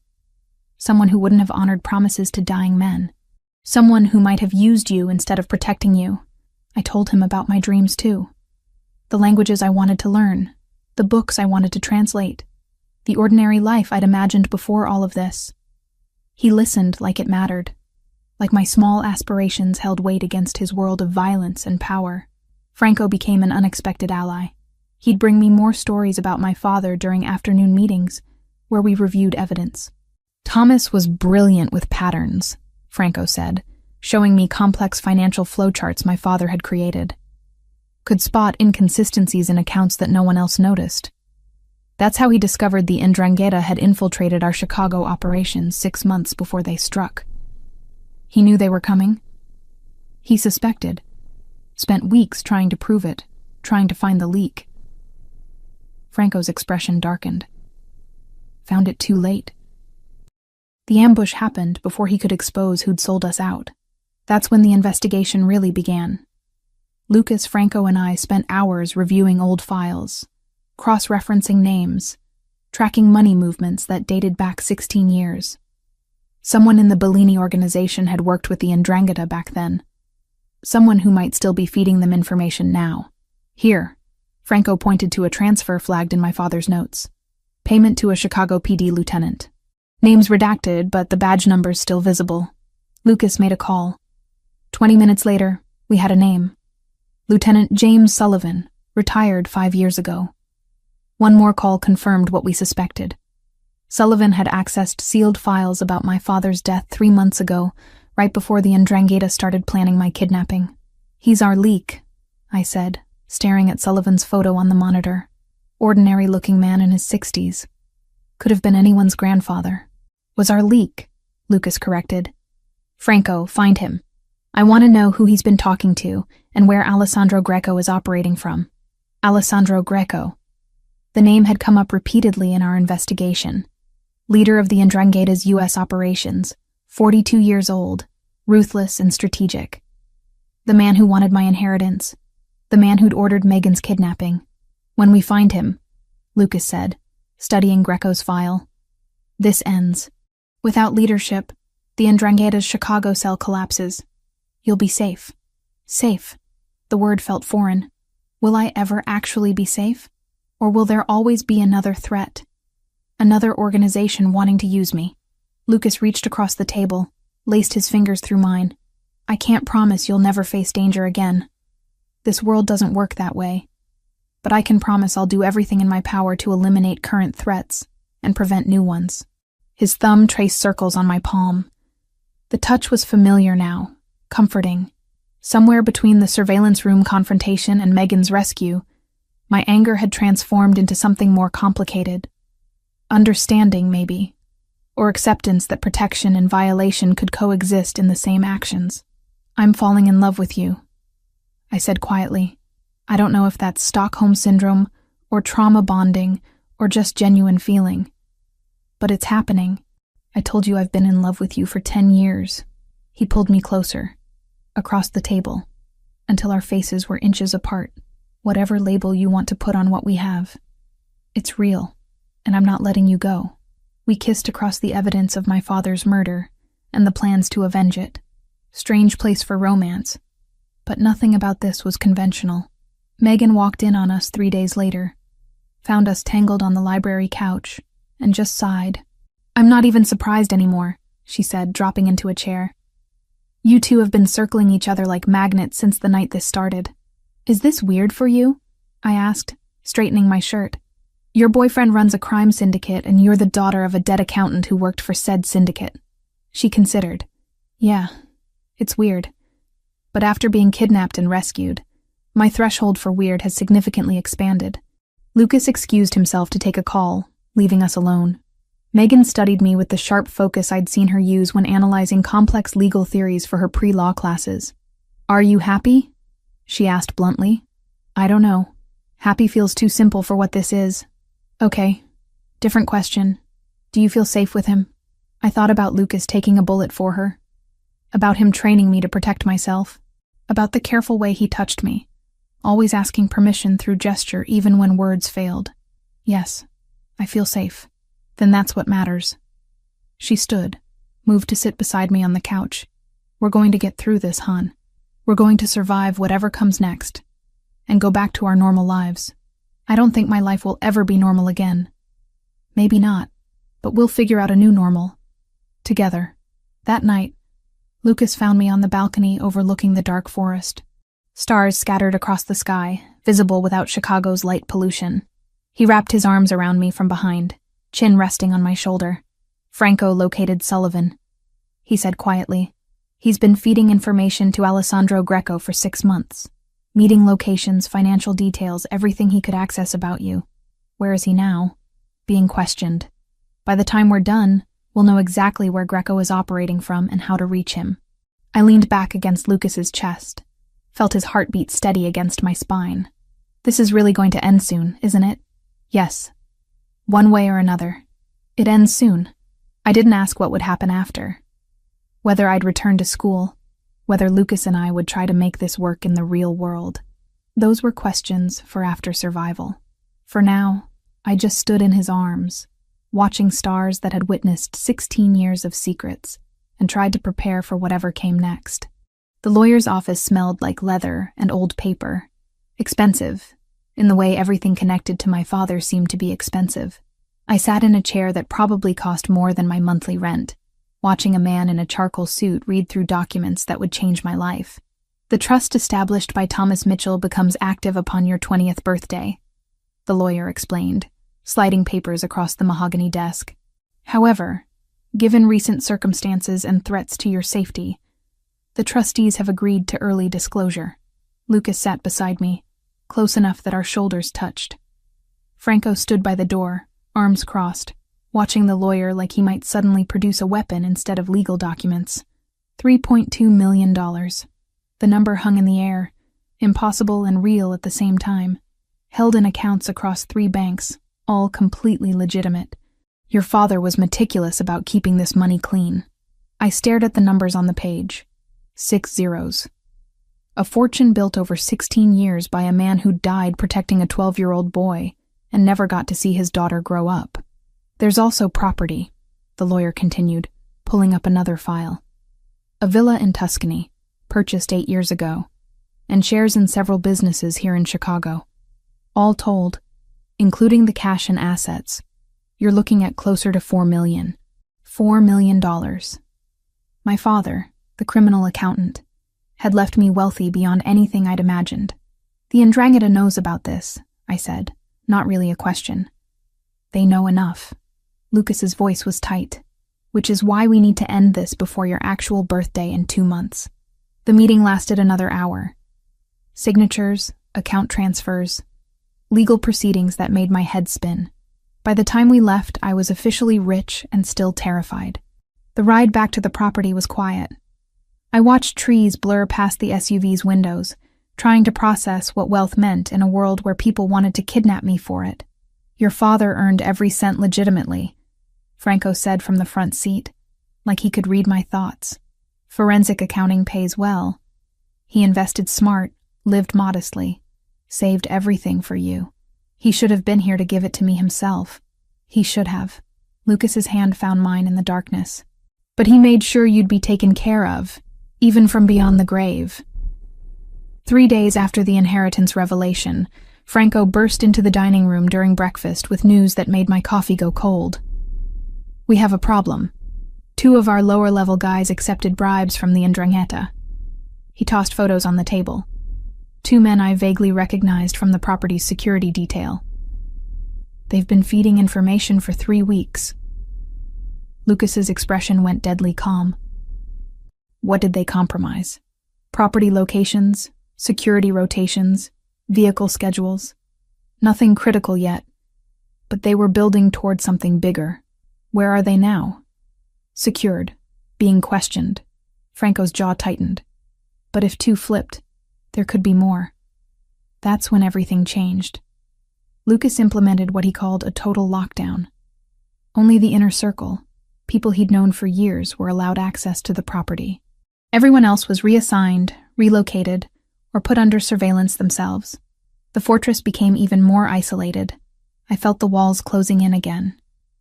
S2: Someone who wouldn't have honored promises to dying men. Someone who might have used you instead of protecting you. I told him about my dreams too. The languages I wanted to learn. The books I wanted to translate. The ordinary life I'd imagined before all of this. He listened like it mattered. Like my small aspirations held weight against his world of violence and power. Franco became an unexpected ally. He'd bring me more stories about my father during afternoon meetings, where we reviewed evidence. Thomas was brilliant with patterns, Franco said, showing me complex financial flowcharts my father had created. Could spot inconsistencies in accounts that no one else noticed. That's how he discovered the 'Ndrangheta had infiltrated our Chicago operations 6 months before they struck. He knew they were coming. He suspected. Spent weeks trying to prove it, trying to find the leak. Franco's expression darkened. Found it too late. The ambush happened before he could expose who'd sold us out. That's when the investigation really began. Lucas, Franco, and I spent hours reviewing old files, cross-referencing names, tracking money movements that dated back 16 years. Someone in the Bellini organization had worked with the 'Ndrangheta back then. Someone who might still be feeding them information now. Here, Franco pointed to a transfer flagged in my father's notes. Payment to a Chicago PD lieutenant. Names redacted, but the badge numbers still visible. Lucas made a call. 20 minutes later, we had a name. Lieutenant James Sullivan, retired 5 years ago. One more call confirmed what we suspected. Sullivan had accessed sealed files about my father's death 3 months ago, right before the 'Ndrangheta started planning my kidnapping. He's our leak, I said, staring at Sullivan's photo on the monitor. Ordinary-looking man in his 60s. Could have been anyone's grandfather. Was our leak. Lucas corrected. Franco, find him. I want to know who he's been talking to and where Alessandro Greco is operating from. Alessandro Greco. The name had come up repeatedly in our investigation. Leader of the 'Ndrangheta's U.S. operations, 42 years old, ruthless and strategic. The man who wanted my inheritance. The man who'd ordered Megan's kidnapping. When we find him, Lucas said, studying Greco's file, this ends. Without leadership, the 'Ndrangheta's Chicago cell collapses. You'll be safe. Safe. The word felt foreign. Will I ever actually be safe? Or will there always be another threat? Another organization wanting to use me? Lucas reached across the table, laced his fingers through mine. I can't promise you'll never face danger again. This world doesn't work that way. But I can promise I'll do everything in my power to eliminate current threats and prevent new ones. His thumb traced circles on my palm. The touch was familiar now, comforting. Somewhere between the surveillance room confrontation and Megan's rescue, my anger had transformed into something more complicated. Understanding, maybe, or acceptance that protection and violation could coexist in the same actions. I'm falling in love with you, I said quietly. I don't know if that's Stockholm Syndrome, or trauma bonding, or just genuine feeling. But it's happening. I told you I've been in love with you for 10 years. He pulled me closer, across the table, until our faces were inches apart. Whatever label you want to put on what we have. It's real, and I'm not letting you go. We kissed across the evidence of my father's murder, and the plans to avenge it. Strange place for romance. But nothing about this was conventional. Megan walked in on us 3 days later, found us tangled on the library couch, and just sighed. I'm not even surprised anymore, she said, dropping into a chair. You two have been circling each other like magnets since the night this started. Is this weird for you? I asked, straightening my shirt. Your boyfriend runs a crime syndicate and you're the daughter of a dead accountant who worked for said syndicate. She considered. Yeah, it's weird. But after being kidnapped and rescued, my threshold for weird has significantly expanded. Lucas excused himself to take a call, leaving us alone. Megan studied me with the sharp focus I'd seen her use when analyzing complex legal theories for her pre-law classes. Are you happy? She asked bluntly. I don't know. Happy feels too simple for what this is. Okay. Different question. Do you feel safe with him? I thought about Lucas taking a bullet for her. About him training me to protect myself. About the careful way he touched me. Always asking permission through gesture even when words failed. Yes, I feel safe. Then that's what matters. She stood, moved to sit beside me on the couch. We're going to get through this, hon. We're going to survive whatever comes next, and go back to our normal lives. I don't think my life will ever be normal again. Maybe not, but we'll figure out a new normal. Together. That night, Lucas found me on the balcony overlooking the dark forest. Stars scattered across the sky, visible without Chicago's light pollution. He wrapped his arms around me from behind, chin resting on my shoulder. Franco located Sullivan. He said quietly, he's been feeding information to Alessandro Greco for 6 months. Meeting locations, financial details, everything he could access about you. Where is he now? Being questioned. By the time we're done, we'll know exactly where Greco is operating from and how to reach him. I leaned back against Lucas's chest, felt his heartbeat steady against my spine. This is really going to end soon, isn't it? Yes. One way or another. It ends soon. I didn't ask what would happen after. Whether I'd return to school, whether Lucas and I would try to make this work in the real world. Those were questions for after survival. For now, I just stood in his arms, watching stars that had witnessed 16 years of secrets, and tried to prepare for whatever came next. The lawyer's office smelled like leather and old paper. Expensive, in the way everything connected to my father seemed to be expensive. I sat in a chair that probably cost more than my monthly rent, watching a man in a charcoal suit read through documents that would change my life. The trust established by Thomas Mitchell becomes active upon your 20th birthday, the lawyer explained, sliding papers across the mahogany desk. However, given recent circumstances and threats to your safety, the trustees have agreed to early disclosure. Lucas sat beside me, close enough that our shoulders touched. Franco stood by the door, arms crossed, watching the lawyer like he might suddenly produce a weapon instead of legal documents. $3.2 million. The number hung in the air, impossible and real at the same time, held in accounts across 3 banks, all completely legitimate. Your father was meticulous about keeping this money clean. I stared at the numbers on the page. 6 zeros. A fortune built over 16 years by a man who died protecting a 12-year-old boy and never got to see his daughter grow up. There's also property, the lawyer continued, pulling up another file. A villa in Tuscany, purchased 8 years ago, and shares in several businesses here in Chicago. All told, including the cash and assets, you're looking at closer to $4 million. $4 million. My father, the criminal accountant, had left me wealthy beyond anything I'd imagined. The Ndrangheta knows about this, I said, not really a question. They know enough. Lucas's voice was tight, which is why we need to end this before your actual birthday in 2 months. The meeting lasted another hour. Signatures, account transfers, legal proceedings that made my head spin. By the time we left, I was officially rich and still terrified. The ride back to the property was quiet. I watched trees blur past the SUV's windows, trying to process what wealth meant in a world where people wanted to kidnap me for it. Your father earned every cent legitimately, Franco said from the front seat, like he could read my thoughts. Forensic accounting pays well. He invested smart, lived modestly, saved everything for you. He should have been here to give it to me himself. He should have. Lucas's hand found mine in the darkness. But he made sure you'd be taken care of, even from beyond the grave. 3 days after the inheritance revelation, Franco burst into the dining room during breakfast with news that made my coffee go cold. We have a problem. 2 of our lower-level guys accepted bribes from the Ndrangheta. He tossed photos on the table. 2 men I vaguely recognized from the property's security detail. They've been feeding information for 3 weeks. Lucas's expression went deadly calm. What did they compromise? Property locations, security rotations, vehicle schedules. Nothing critical yet, but they were building toward something bigger. Where are they now? Secured, being questioned. Franco's jaw tightened. But if 2 flipped, there could be more. That's when everything changed. Lucas implemented what he called a total lockdown. Only the inner circle, people he'd known for years, were allowed access to the property. Everyone else was reassigned, relocated, or put under surveillance themselves. The fortress became even more isolated. I felt the walls closing in again.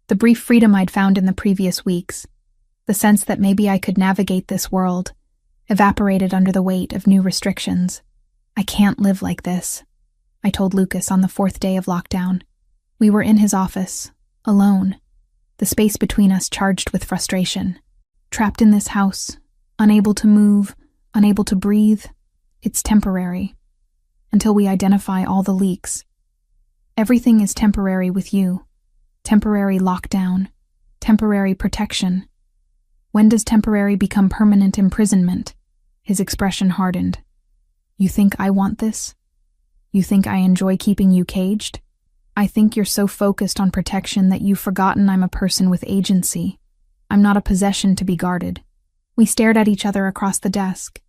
S2: The brief freedom I'd found in the previous weeks, the sense that maybe I could navigate this world, evaporated under the weight of new restrictions. I can't live like this, I told Lucas on the 4th day of lockdown. We were in his office, alone, the space between us charged with frustration. Trapped in this house, unable to move, unable to breathe. It's temporary, until we identify all the leaks. Everything is temporary with you. Temporary lockdown, temporary protection. When does temporary become permanent imprisonment? His expression hardened. You think I want this? You think I enjoy keeping you caged? I think you're so focused on protection that you've forgotten I'm a person with agency. I'm not a possession to be guarded. We stared at each other across the desk.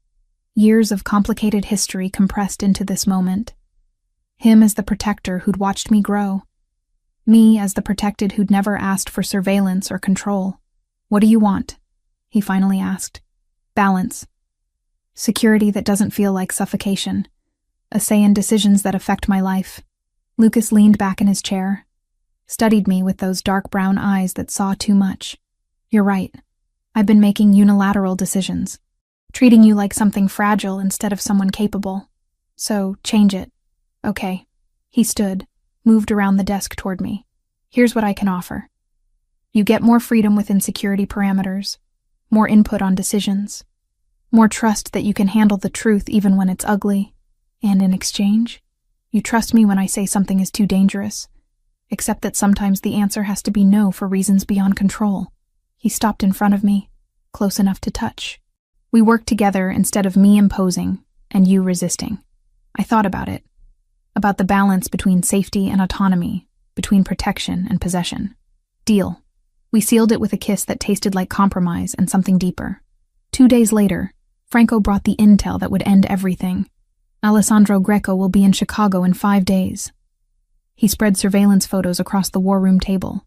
S2: Years of complicated history compressed into this moment. Him as the protector who'd watched me grow. Me as the protected who'd never asked for surveillance or control. What do you want? He finally asked. Balance. Security that doesn't feel like suffocation. A say in decisions that affect my life. Lucas leaned back in his chair, studied me with those dark brown eyes that saw too much. You're right. I've been making unilateral decisions. Treating you like something fragile instead of someone capable. So, change it. Okay. He stood, moved around the desk toward me. Here's what I can offer. You get more freedom within security parameters, more input on decisions, more trust that you can handle the truth even when it's ugly, and in exchange, you trust me when I say something is too dangerous, except that sometimes the answer has to be no for reasons beyond control. He stopped in front of me, close enough to touch. We worked together instead of me imposing and you resisting. I thought about it. About the balance between safety and autonomy, between protection and possession. Deal, We sealed it with a kiss that tasted like compromise and something deeper. 2 days later, Franco brought the intel that would end everything. Alessandro Greco will be in Chicago in 5 days. He spread surveillance photos across the war room table.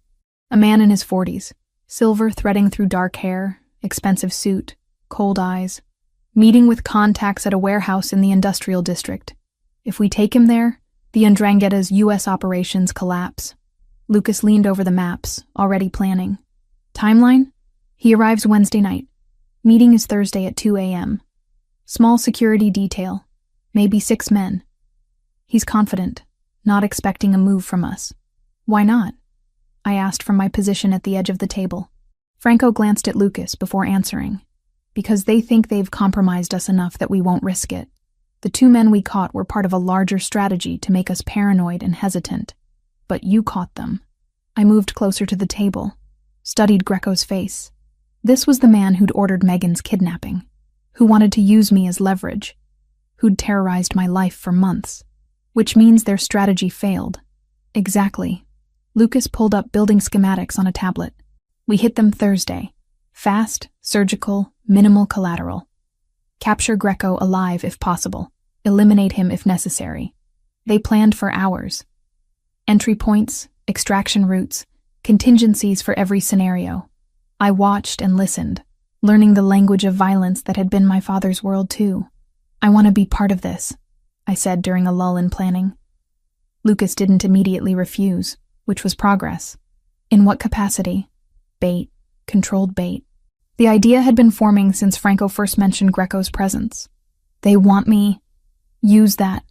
S2: A man in his 40s, silver threading through dark hair, expensive suit, cold eyes, meeting with contacts at a warehouse in the industrial district. If we take him there, the Ndrangheta's U.S. operations collapse. Lucas leaned over the maps, already planning. Timeline? He arrives Wednesday night. Meeting is Thursday at 2 a.m. Small security detail, maybe 6 men. He's confident, not expecting a move from us. Why not? I asked from my position at the edge of the table. Franco glanced at Lucas before answering. Because they think they've compromised us enough that we won't risk it. The 2 men we caught were part of a larger strategy to make us paranoid and hesitant. But you caught them. I moved closer to the table, studied Greco's face. This was the man who'd ordered Megan's kidnapping, who wanted to use me as leverage, who'd terrorized my life for months. Which means their strategy failed. Exactly. Lucas pulled up building schematics on a tablet. We hit them Thursday. Fast, surgical, minimal collateral. Capture Greco alive if possible. Eliminate him if necessary. They planned for hours. Entry points, extraction routes, contingencies for every scenario. I watched and listened, learning the language of violence that had been my father's world too. I want to be part of this, I said during a lull in planning. Lucas didn't immediately refuse, which was progress. In what capacity? Bait, controlled bait. The idea had been forming since Franco first mentioned Greco's presence. They want me. Use that.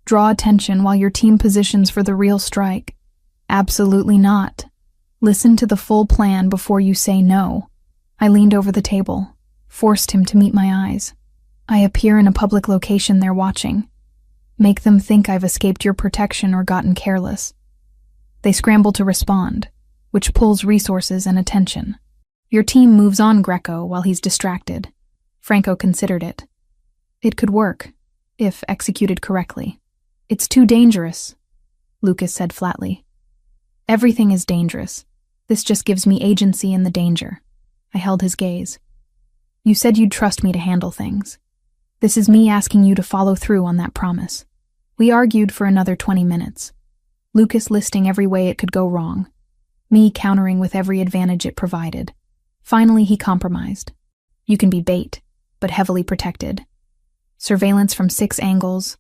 S2: Draw attention while your team positions for the real strike. Absolutely not. Listen to the full plan before you say no. I leaned over the table, forced him to meet my eyes. I appear in a public location they're watching. Make them think I've escaped your protection or gotten careless. They scramble to respond, which pulls resources and attention. Your team moves on Greco while he's distracted. Franco considered it. It could work, if executed correctly. It's too dangerous, Lucas said flatly. Everything is dangerous. This just gives me agency in the danger. I held his gaze. You said you'd trust me to handle things. This is me asking you to follow through on that promise. We argued for another 20 minutes. Lucas listing every way it could go wrong. Me countering with every advantage it provided. Finally, he compromised. You can be bait, but heavily protected. Surveillance from 6 angles,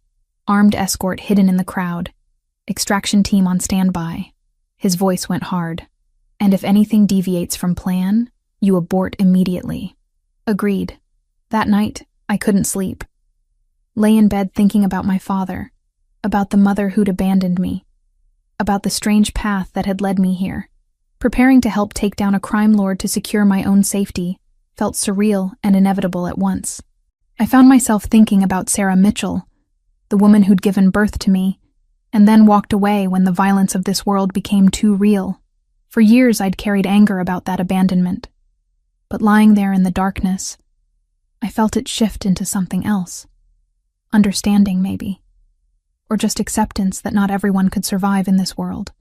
S2: armed escort hidden in the crowd, extraction team on standby. His voice went hard. And if anything deviates from plan, you abort immediately. Agreed. That night, I couldn't sleep. Lay in bed thinking about my father, about the mother who'd abandoned me, about the strange path that had led me here. Preparing to help take down a crime lord to secure my own safety felt surreal and inevitable at once. I found myself thinking about Sarah Mitchell, the woman who'd given birth to me, and then walked away when the violence of this world became too real. For years I'd carried anger about that abandonment. But lying there in the darkness, I felt it shift into something else. Understanding, maybe. Or just acceptance that not everyone could survive in this world.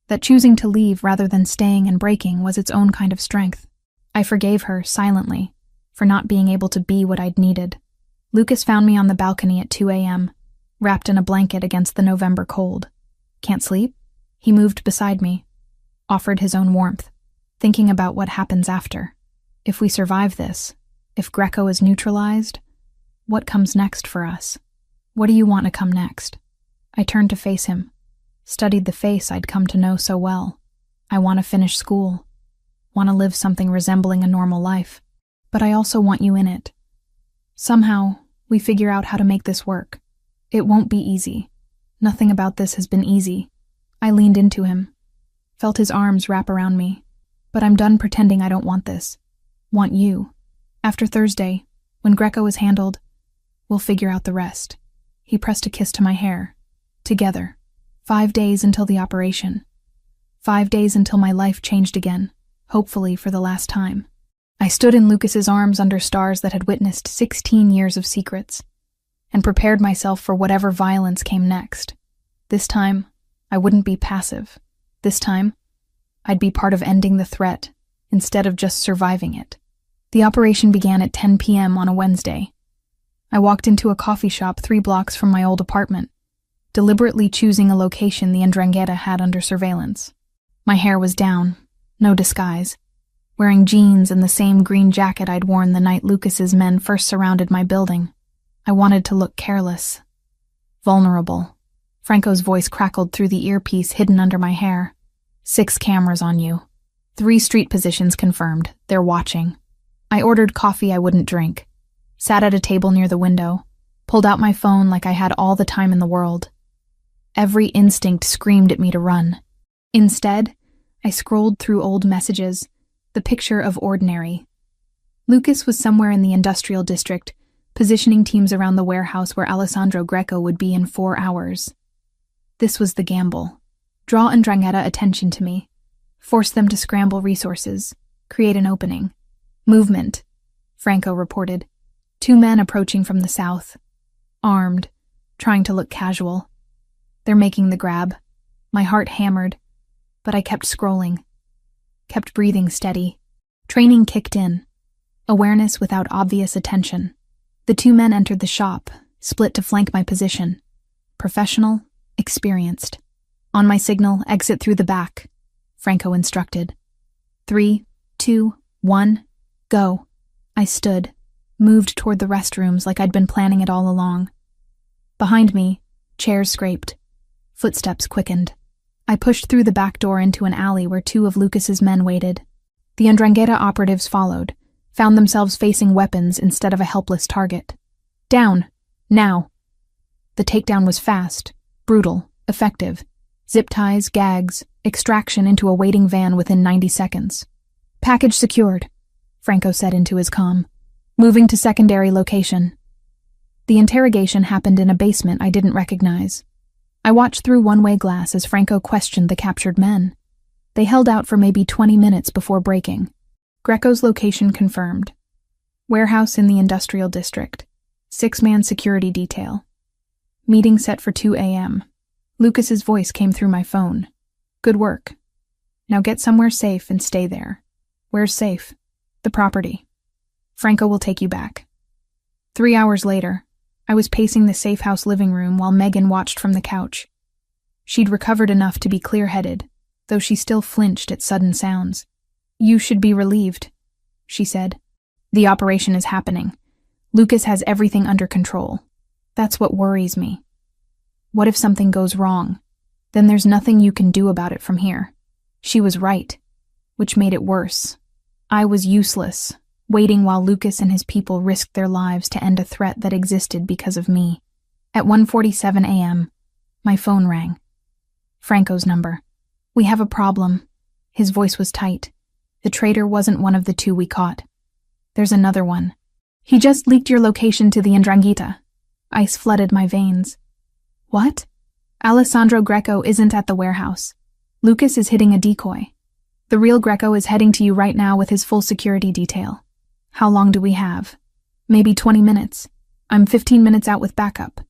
S2: That choosing to leave rather than staying and breaking was its own kind of strength. I forgave her, silently, for not being able to be what I'd needed. Lucas found me on the balcony at 2 a.m., wrapped in a blanket against the November cold. Can't sleep? He moved beside me, offered his own warmth, thinking about what happens after. If we survive this, if Greco is neutralized, what comes next for us? What do you want to come next? I turned to face him. Studied the face I'd come to know so well. I want to finish school. Want to live something resembling a normal life. But I also want you in it. Somehow, we figure out how to make this work. It won't be easy. Nothing about this has been easy. I leaned into him. Felt his arms wrap around me. But I'm done pretending I don't want this. Want you. After Thursday, when Greco is handled, we'll figure out the rest. He pressed a kiss to my hair. Together. 5 days until the operation. 5 days until my life changed again, hopefully for the last time. I stood in Lucas's arms under stars that had witnessed 16 years of secrets, and prepared myself for whatever violence came next. This time, I wouldn't be passive. This time, I'd be part of ending the threat, instead of just surviving it. The operation began at 10 p.m. on a Wednesday. I walked into a coffee shop 3 blocks from my old apartment, deliberately choosing a location the Ndrangheta had under surveillance. My hair was down, no disguise, wearing jeans and the same green jacket I'd worn the night Lucas's men first surrounded my building. I wanted to look careless, vulnerable. Franco's voice crackled through the earpiece hidden under my hair. 6 cameras on you. 3 street positions confirmed. They're watching. I ordered coffee I wouldn't drink, sat at a table near the window, pulled out my phone like I had all the time in the world. Every instinct screamed at me to run. Instead, I scrolled through old messages, the picture of ordinary. Lucas was somewhere in the industrial district, positioning teams around the warehouse where Alessandro Greco would be in 4 hours. This was the gamble. Draw Ndrangheta attention to me. Force them to scramble resources. Create an opening. Movement, Franco reported. 2 men approaching from the south. Armed, trying to look casual. They're making the grab. My heart hammered, but I kept scrolling. Kept breathing steady. Training kicked in. Awareness without obvious attention. The 2 men entered the shop, split to flank my position. Professional, experienced. On my signal, exit through the back, Franco instructed. 3, 2, 1, go. I stood, moved toward the restrooms like I'd been planning it all along. Behind me, chairs scraped. Footsteps quickened. I pushed through the back door into an alley where 2 of Lucas's men waited. The Ndrangheta operatives followed, found themselves facing weapons instead of a helpless target. Down. Now. The takedown was fast, brutal, effective. Zip ties, gags, extraction into a waiting van within 90 seconds. Package secured, Franco said into his comm. Moving to secondary location. The interrogation happened in a basement I didn't recognize. I watched through one-way glass as Franco questioned the captured men. They held out for maybe 20 minutes before breaking. Greco's location confirmed. Warehouse in the industrial district. 6-man security detail. Meeting set for 2 a.m. Lucas's voice came through my phone. Good work. Now get somewhere safe and stay there. Where's safe? The property. Franco will take you back. 3 hours later, I was pacing the safe house living room while Megan watched from the couch. She'd recovered enough to be clear-headed, though she still flinched at sudden sounds. You should be relieved, she said. The operation is happening. Lucas has everything under control. That's what worries me. What if something goes wrong? Then there's nothing you can do about it from here. She was right, which made it worse. I was useless, waiting while Lucas and his people risked their lives to end a threat that existed because of me. At 1:47 a.m., my phone rang. Franco's number. We have a problem. His voice was tight. The traitor wasn't one of the 2 we caught. There's another one. He just leaked your location to the Ndrangheta. Ice flooded my veins. What? Alessandro Greco isn't at the warehouse. Lucas is hitting a decoy. The real Greco is heading to you right now with his full security detail. How long do we have? Maybe 20 minutes. I'm 15 minutes out with backup.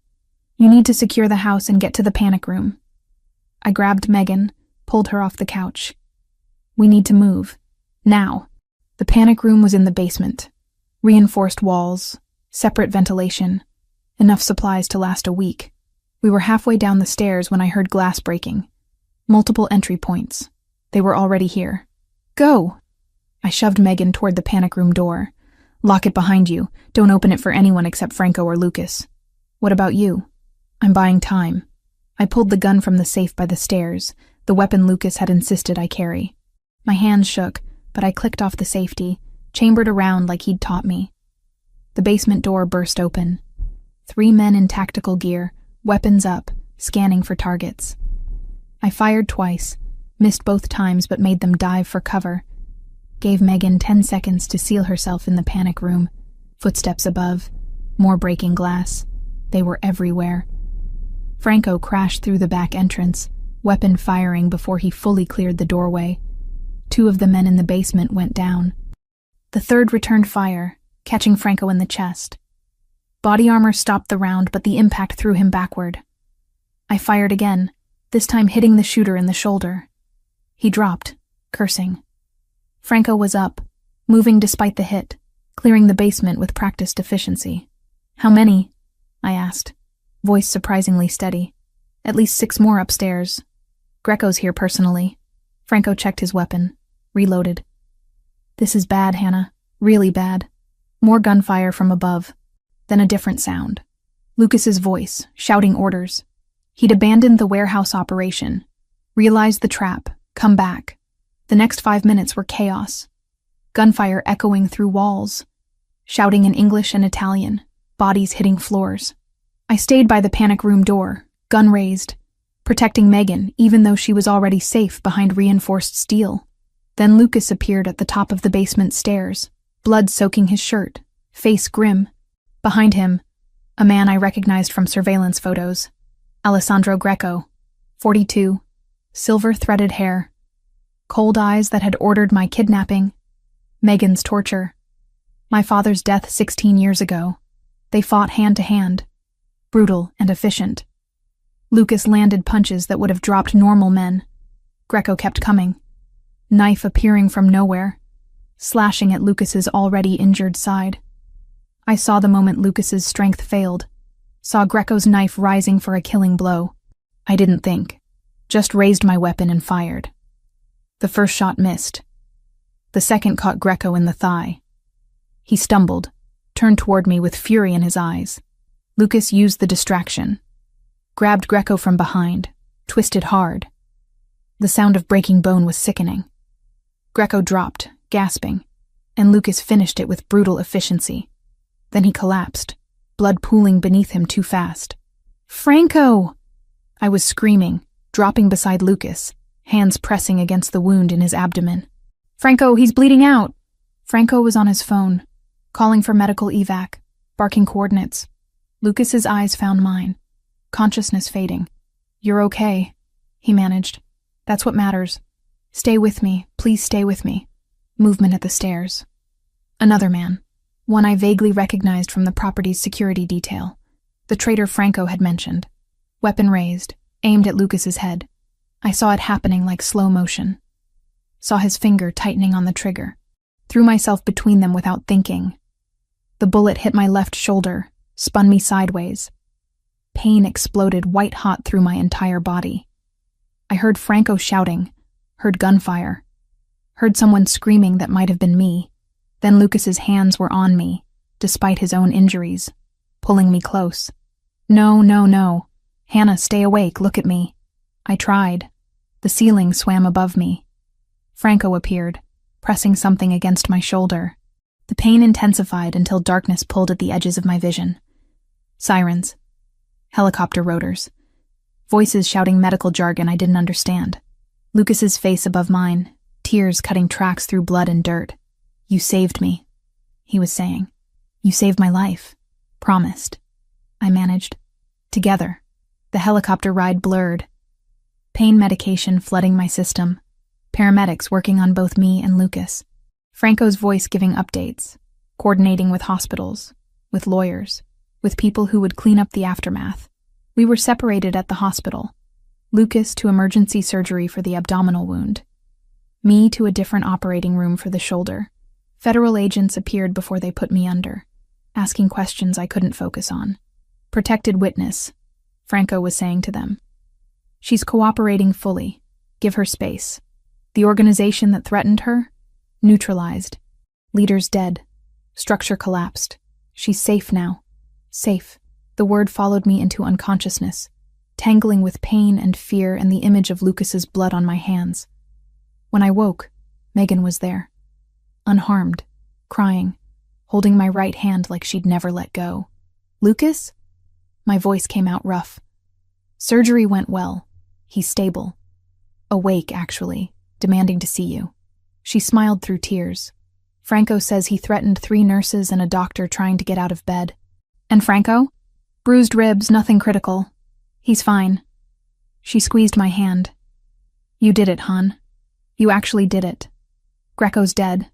S2: You need to secure the house and get to the panic room. I grabbed Megan, pulled her off the couch. We need to move. Now. The panic room was in the basement. Reinforced walls, separate ventilation, enough supplies to last a week. We were halfway down the stairs when I heard glass breaking. Multiple entry points. They were already here. Go! I shoved Megan toward the panic room door. Lock it behind you. Don't open it for anyone except Franco or Lucas. What about you? I'm buying time. I pulled the gun from the safe by the stairs, the weapon Lucas had insisted I carry. My hands shook, but I clicked off the safety, chambered around like he'd taught me. The basement door burst open. 3 men in tactical gear, weapons up, scanning for targets. I fired twice, missed both times but made them dive for cover. Gave Megan 10 seconds to seal herself in the panic room. Footsteps above, more breaking glass. They were everywhere. Franco crashed through the back entrance, weapon firing before he fully cleared the doorway. 2 of the men in the basement went down. The 3rd returned fire, catching Franco in the chest. Body armor stopped the round, but the impact threw him backward. I fired again, this time hitting the shooter in the shoulder. He dropped, cursing. Franco was up, moving despite the hit, clearing the basement with practiced efficiency. "How many?" I asked, voice surprisingly steady. "At least 6 more upstairs. Greco's here personally." Franco checked his weapon, reloaded. "This is bad, Hannah. Really bad." More gunfire from above, then a different sound. Lucas's voice, shouting orders. He'd abandoned the warehouse operation, realized the trap, come back. The next 5 minutes were chaos. Gunfire echoing through walls, shouting in English and Italian, bodies hitting floors. I stayed by the panic room door, gun raised, protecting Megan even though she was already safe behind reinforced steel. Then Lucas appeared at the top of the basement stairs, blood soaking his shirt, face grim. Behind him, a man I recognized from surveillance photos. Alessandro Greco, 42, silver-threaded hair, cold eyes that had ordered my kidnapping, Megan's torture, my father's death 16 years ago. They fought hand to hand, brutal and efficient. Lucas landed punches that would have dropped normal men. Greco kept coming, knife appearing from nowhere, slashing at Lucas's already injured side. I saw the moment Lucas's strength failed, saw Greco's knife rising for a killing blow. I didn't think, just raised my weapon and fired. The first shot missed. The second caught Greco in the thigh. He stumbled, turned toward me with fury in his eyes. Lucas used the distraction, grabbed Greco from behind, twisted hard. The sound of breaking bone was sickening. Greco dropped, gasping, and Lucas finished it with brutal efficiency. Then he collapsed, blood pooling beneath him too fast. "Franco!" I was screaming, dropping beside Lucas, hands pressing against the wound in his abdomen. "Franco, he's bleeding out!" Franco was on his phone, calling for medical evac, barking coordinates. Lucas's eyes found mine, consciousness fading. "You're okay," he managed. "That's what matters. Stay with me, please stay with me." Movement at the stairs. Another man, one I vaguely recognized from the property's security detail. The traitor Franco had mentioned. Weapon raised, aimed at Lucas's head. I saw it happening like slow motion. Saw his finger tightening on the trigger. Threw myself between them without thinking. The bullet hit my left shoulder, spun me sideways. Pain exploded white-hot through my entire body. I heard Franco shouting, heard gunfire, heard someone screaming that might have been me. Then Lucas's hands were on me, despite his own injuries, pulling me close. "No, no, no. Hannah, stay awake, look at me." I tried. The ceiling swam above me. Franco appeared, pressing something against my shoulder. The pain intensified until darkness pulled at the edges of my vision. Sirens. Helicopter rotors. Voices shouting medical jargon I didn't understand. Lucas's face above mine, tears cutting tracks through blood and dirt. "You saved me," he was saying. "You saved my life. Promised." I managed. Together. The helicopter ride blurred. Pain medication flooding my system. Paramedics working on both me and Lucas. Franco's voice giving updates, coordinating with hospitals, with lawyers, with people who would clean up the aftermath. We were separated at the hospital. Lucas to emergency surgery for the abdominal wound. Me to a different operating room for the shoulder. Federal agents appeared before they put me under, asking questions I couldn't focus on. "Protected witness," Franco was saying to them. "She's cooperating fully. Give her space. The organization that threatened her? Neutralized. Leaders dead. Structure collapsed. She's safe now. Safe." The word followed me into unconsciousness, tangling with pain and fear and the image of Lucas's blood on my hands. When I woke, Megan was there. Unharmed, crying, holding my right hand like she'd never let go. "Lucas?" My voice came out rough. "Surgery went well. He's stable. Awake, actually, demanding to see you." She smiled through tears. "Franco says he threatened 3 nurses and a doctor trying to get out of bed." "And Franco?" "Bruised ribs, nothing critical. He's fine." She squeezed my hand. "You did it, hon. You actually did it. Greco's dead.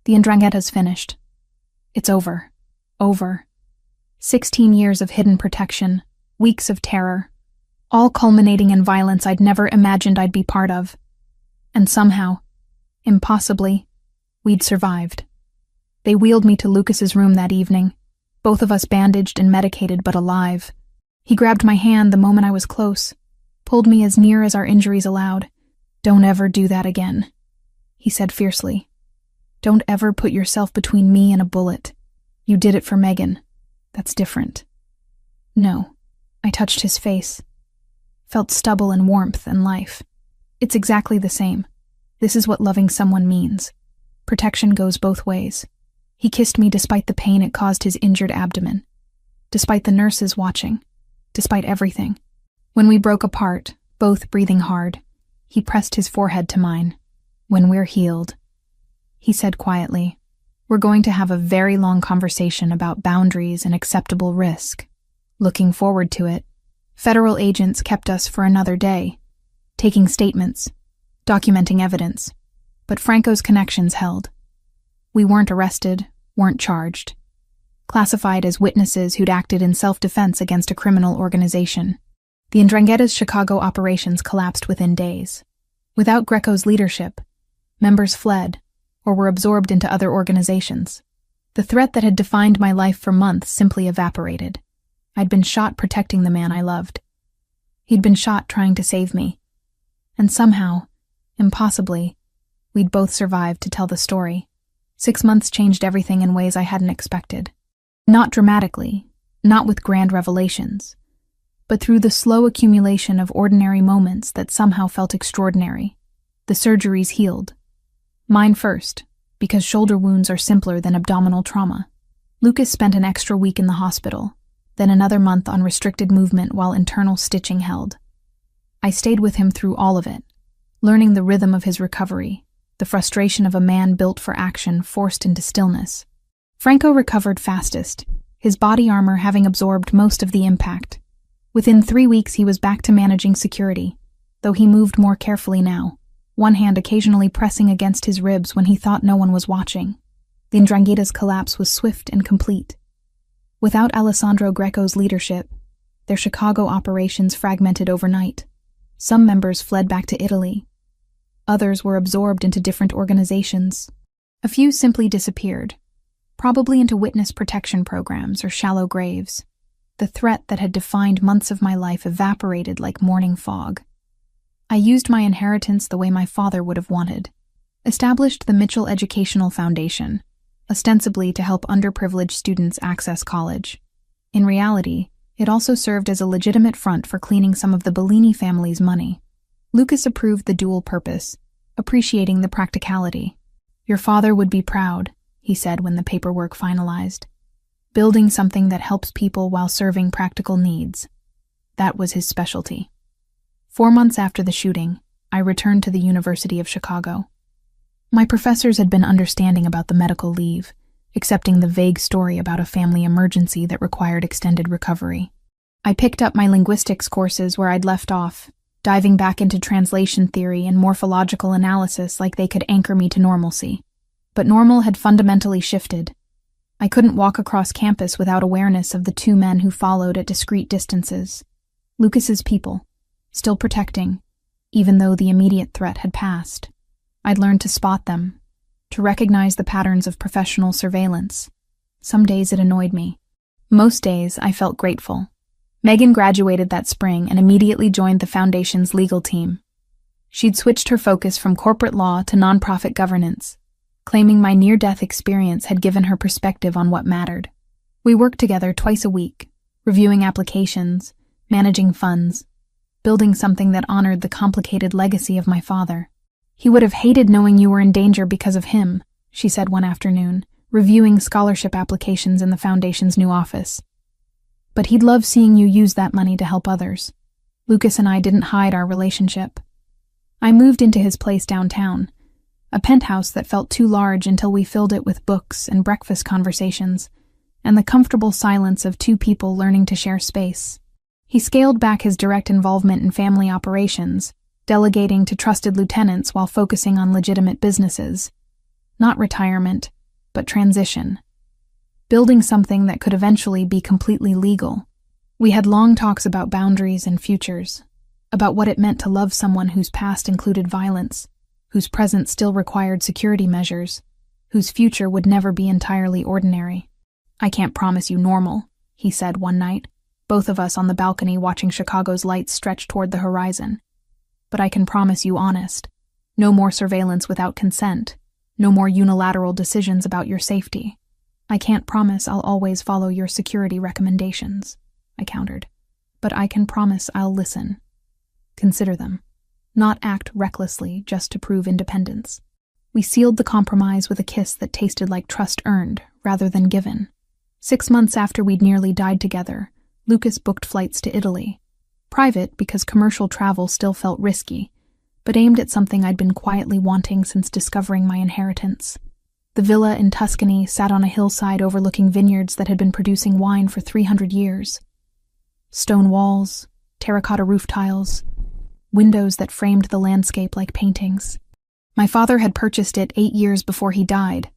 S2: The Ndrangheta's finished. It's over. Over. 16 years of hidden protection, weeks of terror, all culminating in violence I'd never imagined I'd be part of. And somehow, Impossibly, we'd survived. They wheeled me to Lucas's room that evening, both of us bandaged and medicated but alive. He grabbed my hand the moment I was close, pulled me as near as our injuries allowed. "Don't ever do that again," he said fiercely. "Don't ever put yourself between me and a bullet. You did it for Megan. That's different." "No." I touched his face. Felt stubble and warmth and life. "It's exactly the same. This is what loving someone means. Protection goes both ways." He kissed me despite the pain it caused his injured abdomen, despite the nurses watching, despite everything. When we broke apart, both breathing hard, he pressed his forehead to mine. "When we're healed," he said quietly, "we're going to have a very long conversation about boundaries and acceptable risk." Looking forward to it, federal agents kept us for another day, taking statements, documenting evidence, but Franco's connections held. We weren't arrested, weren't charged. Classified as witnesses who'd acted in self-defense against a criminal organization. The Ndrangheta's Chicago operations collapsed within days. Without Greco's leadership, members fled or were absorbed into other organizations. The threat that had defined my life for months simply evaporated. I'd been shot protecting the man I loved. He'd been shot trying to save me. And somehow, impossibly, we'd both survived to tell the story. 6 months changed everything in ways I hadn't expected. Not dramatically, not with grand revelations, but through the slow accumulation of ordinary moments that somehow felt extraordinary. The surgeries healed. Mine first, because shoulder wounds are simpler than abdominal trauma. Lucas spent an extra week in the hospital, then another month on restricted movement while internal stitching held. I stayed with him through all of it, learning the rhythm of his recovery, the frustration of a man built for action forced into stillness. Franco recovered fastest, his body armor having absorbed most of the impact. Within 3 weeks he was back to managing security, though he moved more carefully now, one hand occasionally pressing against his ribs when he thought no one was watching. The Ndrangheta's collapse was swift and complete. Without Alessandro Greco's leadership, their Chicago operations fragmented overnight. Some members fled back to Italy. Others were absorbed into different organizations. A few simply disappeared, probably into witness protection programs or shallow graves. The threat that had defined months of my life evaporated like morning fog. I used my inheritance the way my father would have wanted. Established the Mitchell Educational Foundation, ostensibly to help underprivileged students access college. In reality, it also served as a legitimate front for cleaning some of the Bellini family's money. Lucas approved the dual purpose, appreciating the practicality. "Your father would be proud," he said when the paperwork finalized. "Building something that helps people while serving practical needs. That was his specialty." 4 months after the shooting, I returned to the University of Chicago. My professors had been understanding about the medical leave, accepting the vague story about a family emergency that required extended recovery. I picked up my linguistics courses where I'd left off, diving back into translation theory and morphological analysis like they could anchor me to normalcy. But normal had fundamentally shifted. I couldn't walk across campus without awareness of the 2 men who followed at discreet distances. Lucas's people, still protecting, even though the immediate threat had passed. I'd learned to spot them, to recognize the patterns of professional surveillance. Some days it annoyed me. Most days I felt grateful. Megan graduated that spring and immediately joined the Foundation's legal team. She'd switched her focus from corporate law to nonprofit governance, claiming my near-death experience had given her perspective on what mattered. We worked together twice a week, reviewing applications, managing funds, building something that honored the complicated legacy of my father. "He would have hated knowing you were in danger because of him," she said one afternoon, reviewing scholarship applications in the Foundation's new office. "But he'd love seeing you use that money to help others." Lucas and I didn't hide our relationship. I moved into his place downtown, a penthouse that felt too large until we filled it with books and breakfast conversations, and the comfortable silence of 2 people learning to share space. He scaled back his direct involvement in family operations, delegating to trusted lieutenants while focusing on legitimate businesses. Not retirement, but transition. Building something that could eventually be completely legal. We had long talks about boundaries and futures, about what it meant to love someone whose past included violence, whose present still required security measures, whose future would never be entirely ordinary. "I can't promise you normal," he said one night, both of us on the balcony watching Chicago's lights stretch toward the horizon. "But I can promise you honest. No more surveillance without consent. No more unilateral decisions about your safety. I can't promise I'll always follow your security recommendations," I countered. "But I can promise I'll listen. Consider them. Not act recklessly just to prove independence." We sealed the compromise with a kiss that tasted like trust earned rather than given. 6 months after we'd nearly died together, Lucas booked flights to Italy. Private because commercial travel still felt risky, but aimed at something I'd been quietly wanting since discovering my inheritance. The villa in Tuscany sat on a hillside overlooking vineyards that had been producing wine for 300 years. Stone walls, terracotta roof tiles, windows that framed the landscape like paintings. My father had purchased it 8 years before he died,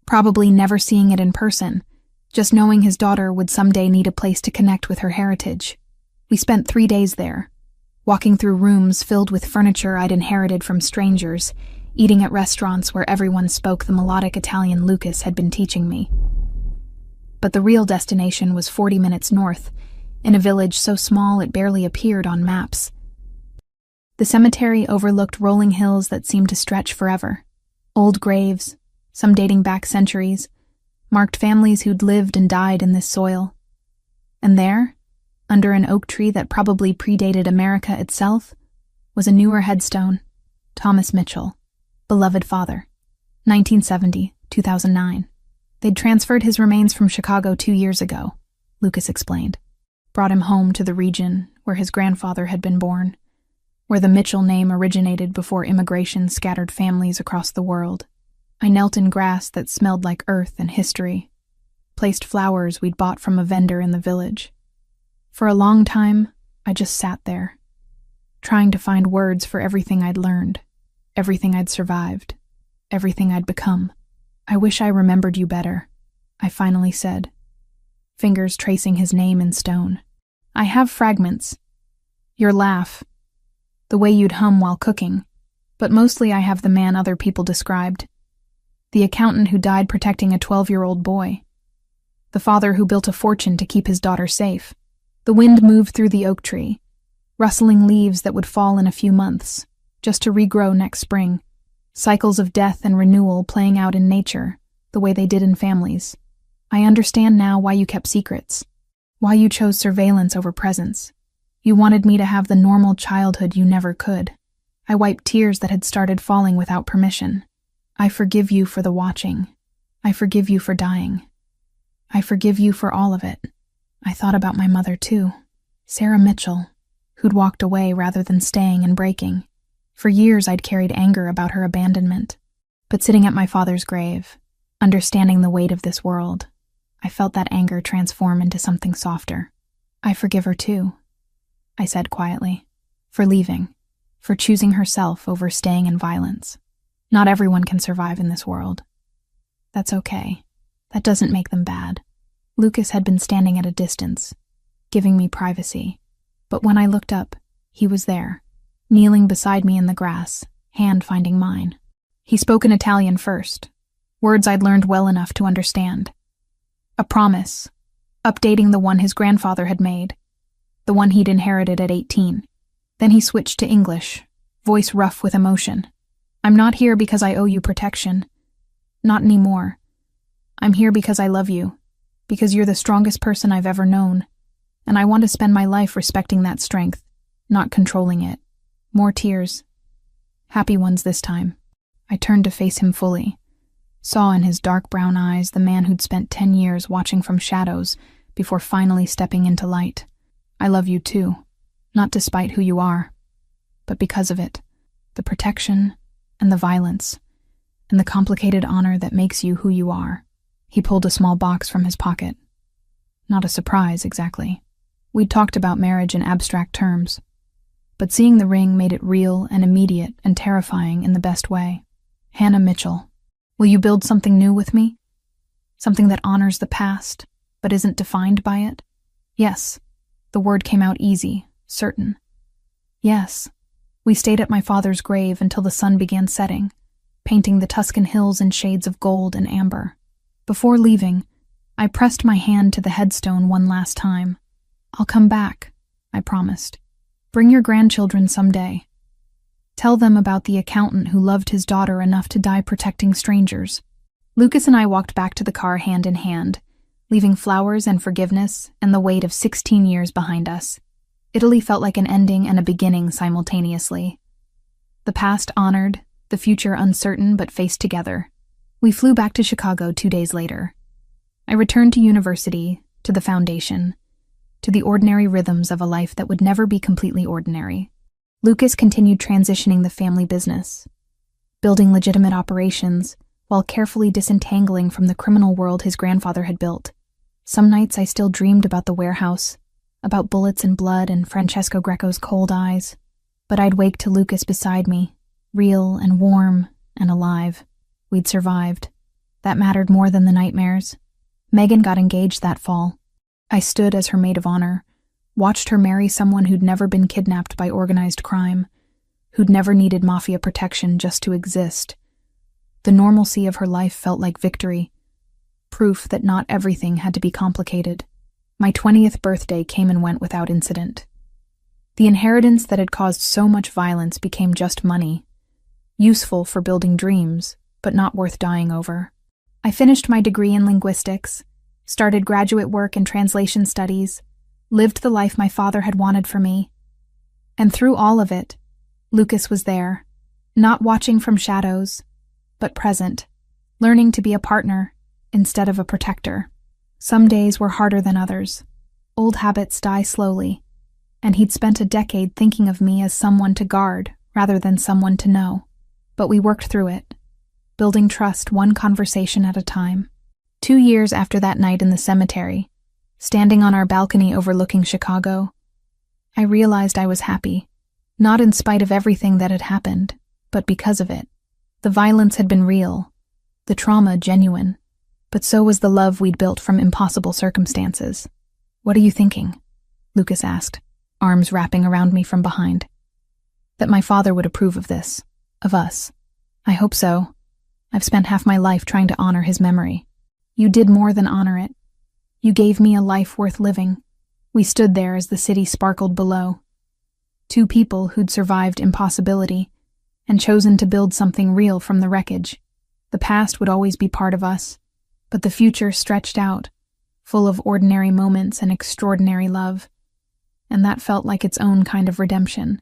S2: probably never seeing it in person, just knowing his daughter would someday need a place to connect with her heritage. We spent 3 days there, walking through rooms filled with furniture I'd inherited from strangers, eating at restaurants where everyone spoke the melodic Italian Lucas had been teaching me. But the real destination was 40 minutes north, in a village so small it barely appeared on maps. The cemetery overlooked rolling hills that seemed to stretch forever. Old graves, some dating back centuries, marked families who'd lived and died in this soil. And there, under an oak tree that probably predated America itself, was a newer headstone: Thomas Mitchell, beloved father, 1970-2009. They'd transferred his remains from Chicago 2 years ago, Lucas explained. Brought him home to the region where his grandfather had been born, where the Mitchell name originated before immigration scattered families across the world. I knelt in grass that smelled like earth and history, placed flowers we'd bought from a vendor in the village. For a long time, I just sat there, trying to find words for everything I'd learned, everything I'd survived, everything I'd become. "I wish I remembered you better," I finally said, fingers tracing his name in stone. "I have fragments. Your laugh, the way you'd hum while cooking, but mostly I have the man other people described. The accountant who died protecting a 12-year-old boy. The father who built a fortune to keep his daughter safe. The wind moved through the oak tree, rustling leaves that would fall in a few months, just to regrow next spring. Cycles of death and renewal playing out in nature, the way they did in families. I understand now why you kept secrets, why you chose surveillance over presence. You wanted me to have the normal childhood you never could." I wiped tears that had started falling without permission. "I forgive you for the watching. I forgive you for dying. I forgive you for all of it." I thought about my mother too, Sarah Mitchell, who'd walked away rather than staying and breaking. For years I'd carried anger about her abandonment. But sitting at my father's grave, understanding the weight of this world, I felt that anger transform into something softer. "I forgive her too," I said quietly, "for leaving, for choosing herself over staying in violence. Not everyone can survive in this world. That's okay. That doesn't make them bad." Lucas had been standing at a distance, giving me privacy, but when I looked up, he was there, kneeling beside me in the grass, hand finding mine. He spoke in Italian first, words I'd learned well enough to understand. A promise, updating the one his grandfather had made, the one he'd inherited at 18. Then he switched to English, voice rough with emotion. "I'm not here because I owe you protection. Not anymore. I'm here because I love you, because you're the strongest person I've ever known, and I want to spend my life respecting that strength, not controlling it." More tears. Happy ones this time. I turned to face him fully, saw in his dark brown eyes the man who'd spent 10 years watching from shadows before finally stepping into light. "I love you too, not despite who you are, but because of it. The protection and the violence, and the complicated honor that makes you who you are." He pulled a small box from his pocket. Not a surprise, exactly. We'd talked about marriage in abstract terms, but seeing the ring made it real and immediate and terrifying in the best way. "Hannah Mitchell, will you build something new with me? Something that honors the past, but isn't defined by it?" "Yes." The word came out easy, certain. "Yes." We stayed at my father's grave until the sun began setting, painting the Tuscan hills in shades of gold and amber. Before leaving, I pressed my hand to the headstone one last time. "I'll come back," I promised. "Bring your grandchildren someday. Tell them about the accountant who loved his daughter enough to die protecting strangers." Lucas and I walked back to the car hand in hand, leaving flowers and forgiveness and the weight of 16 years behind us. Italy felt like an ending and a beginning simultaneously. The past honored, the future uncertain but faced together. We flew back to Chicago 2 days later. I returned to university, to the foundation, to the ordinary rhythms of a life that would never be completely ordinary. Lucas continued transitioning the family business, building legitimate operations while carefully disentangling from the criminal world his grandfather had built. Some nights I still dreamed about the warehouse, about bullets and blood and Francesco Greco's cold eyes, but I'd wake to Lucas beside me, real and warm and alive. We'd survived. That mattered more than the nightmares. Megan got engaged that fall. I stood as her maid of honor, watched her marry someone who'd never been kidnapped by organized crime, who'd never needed mafia protection just to exist. The normalcy of her life felt like victory, proof that not everything had to be complicated. My 20th birthday came and went without incident. The inheritance that had caused so much violence became just money, useful for building dreams, but not worth dying over. I finished my degree in linguistics, started graduate work in translation studies, lived the life my father had wanted for me. And through all of it, Lucas was there, not watching from shadows, but present, learning to be a partner instead of a protector. Some days were harder than others. Old habits die slowly, and he'd spent a decade thinking of me as someone to guard rather than someone to know. But we worked through it, building trust one conversation at a time. 2 years after that night in the cemetery, standing on our balcony overlooking Chicago, I realized I was happy, not in spite of everything that had happened, but because of it. The violence had been real, the trauma genuine, but so was the love we'd built from impossible circumstances. "What are you thinking?" Lucas asked, arms wrapping around me from behind. "That my father would approve of this, of us. I hope so. I've spent half my life trying to honor his memory." "You did more than honor it. You gave me a life worth living." We stood there as the city sparkled below. Two people who'd survived impossibility and chosen to build something real from the wreckage. The past would always be part of us, but the future stretched out, full of ordinary moments and extraordinary love. And that felt like its own kind of redemption.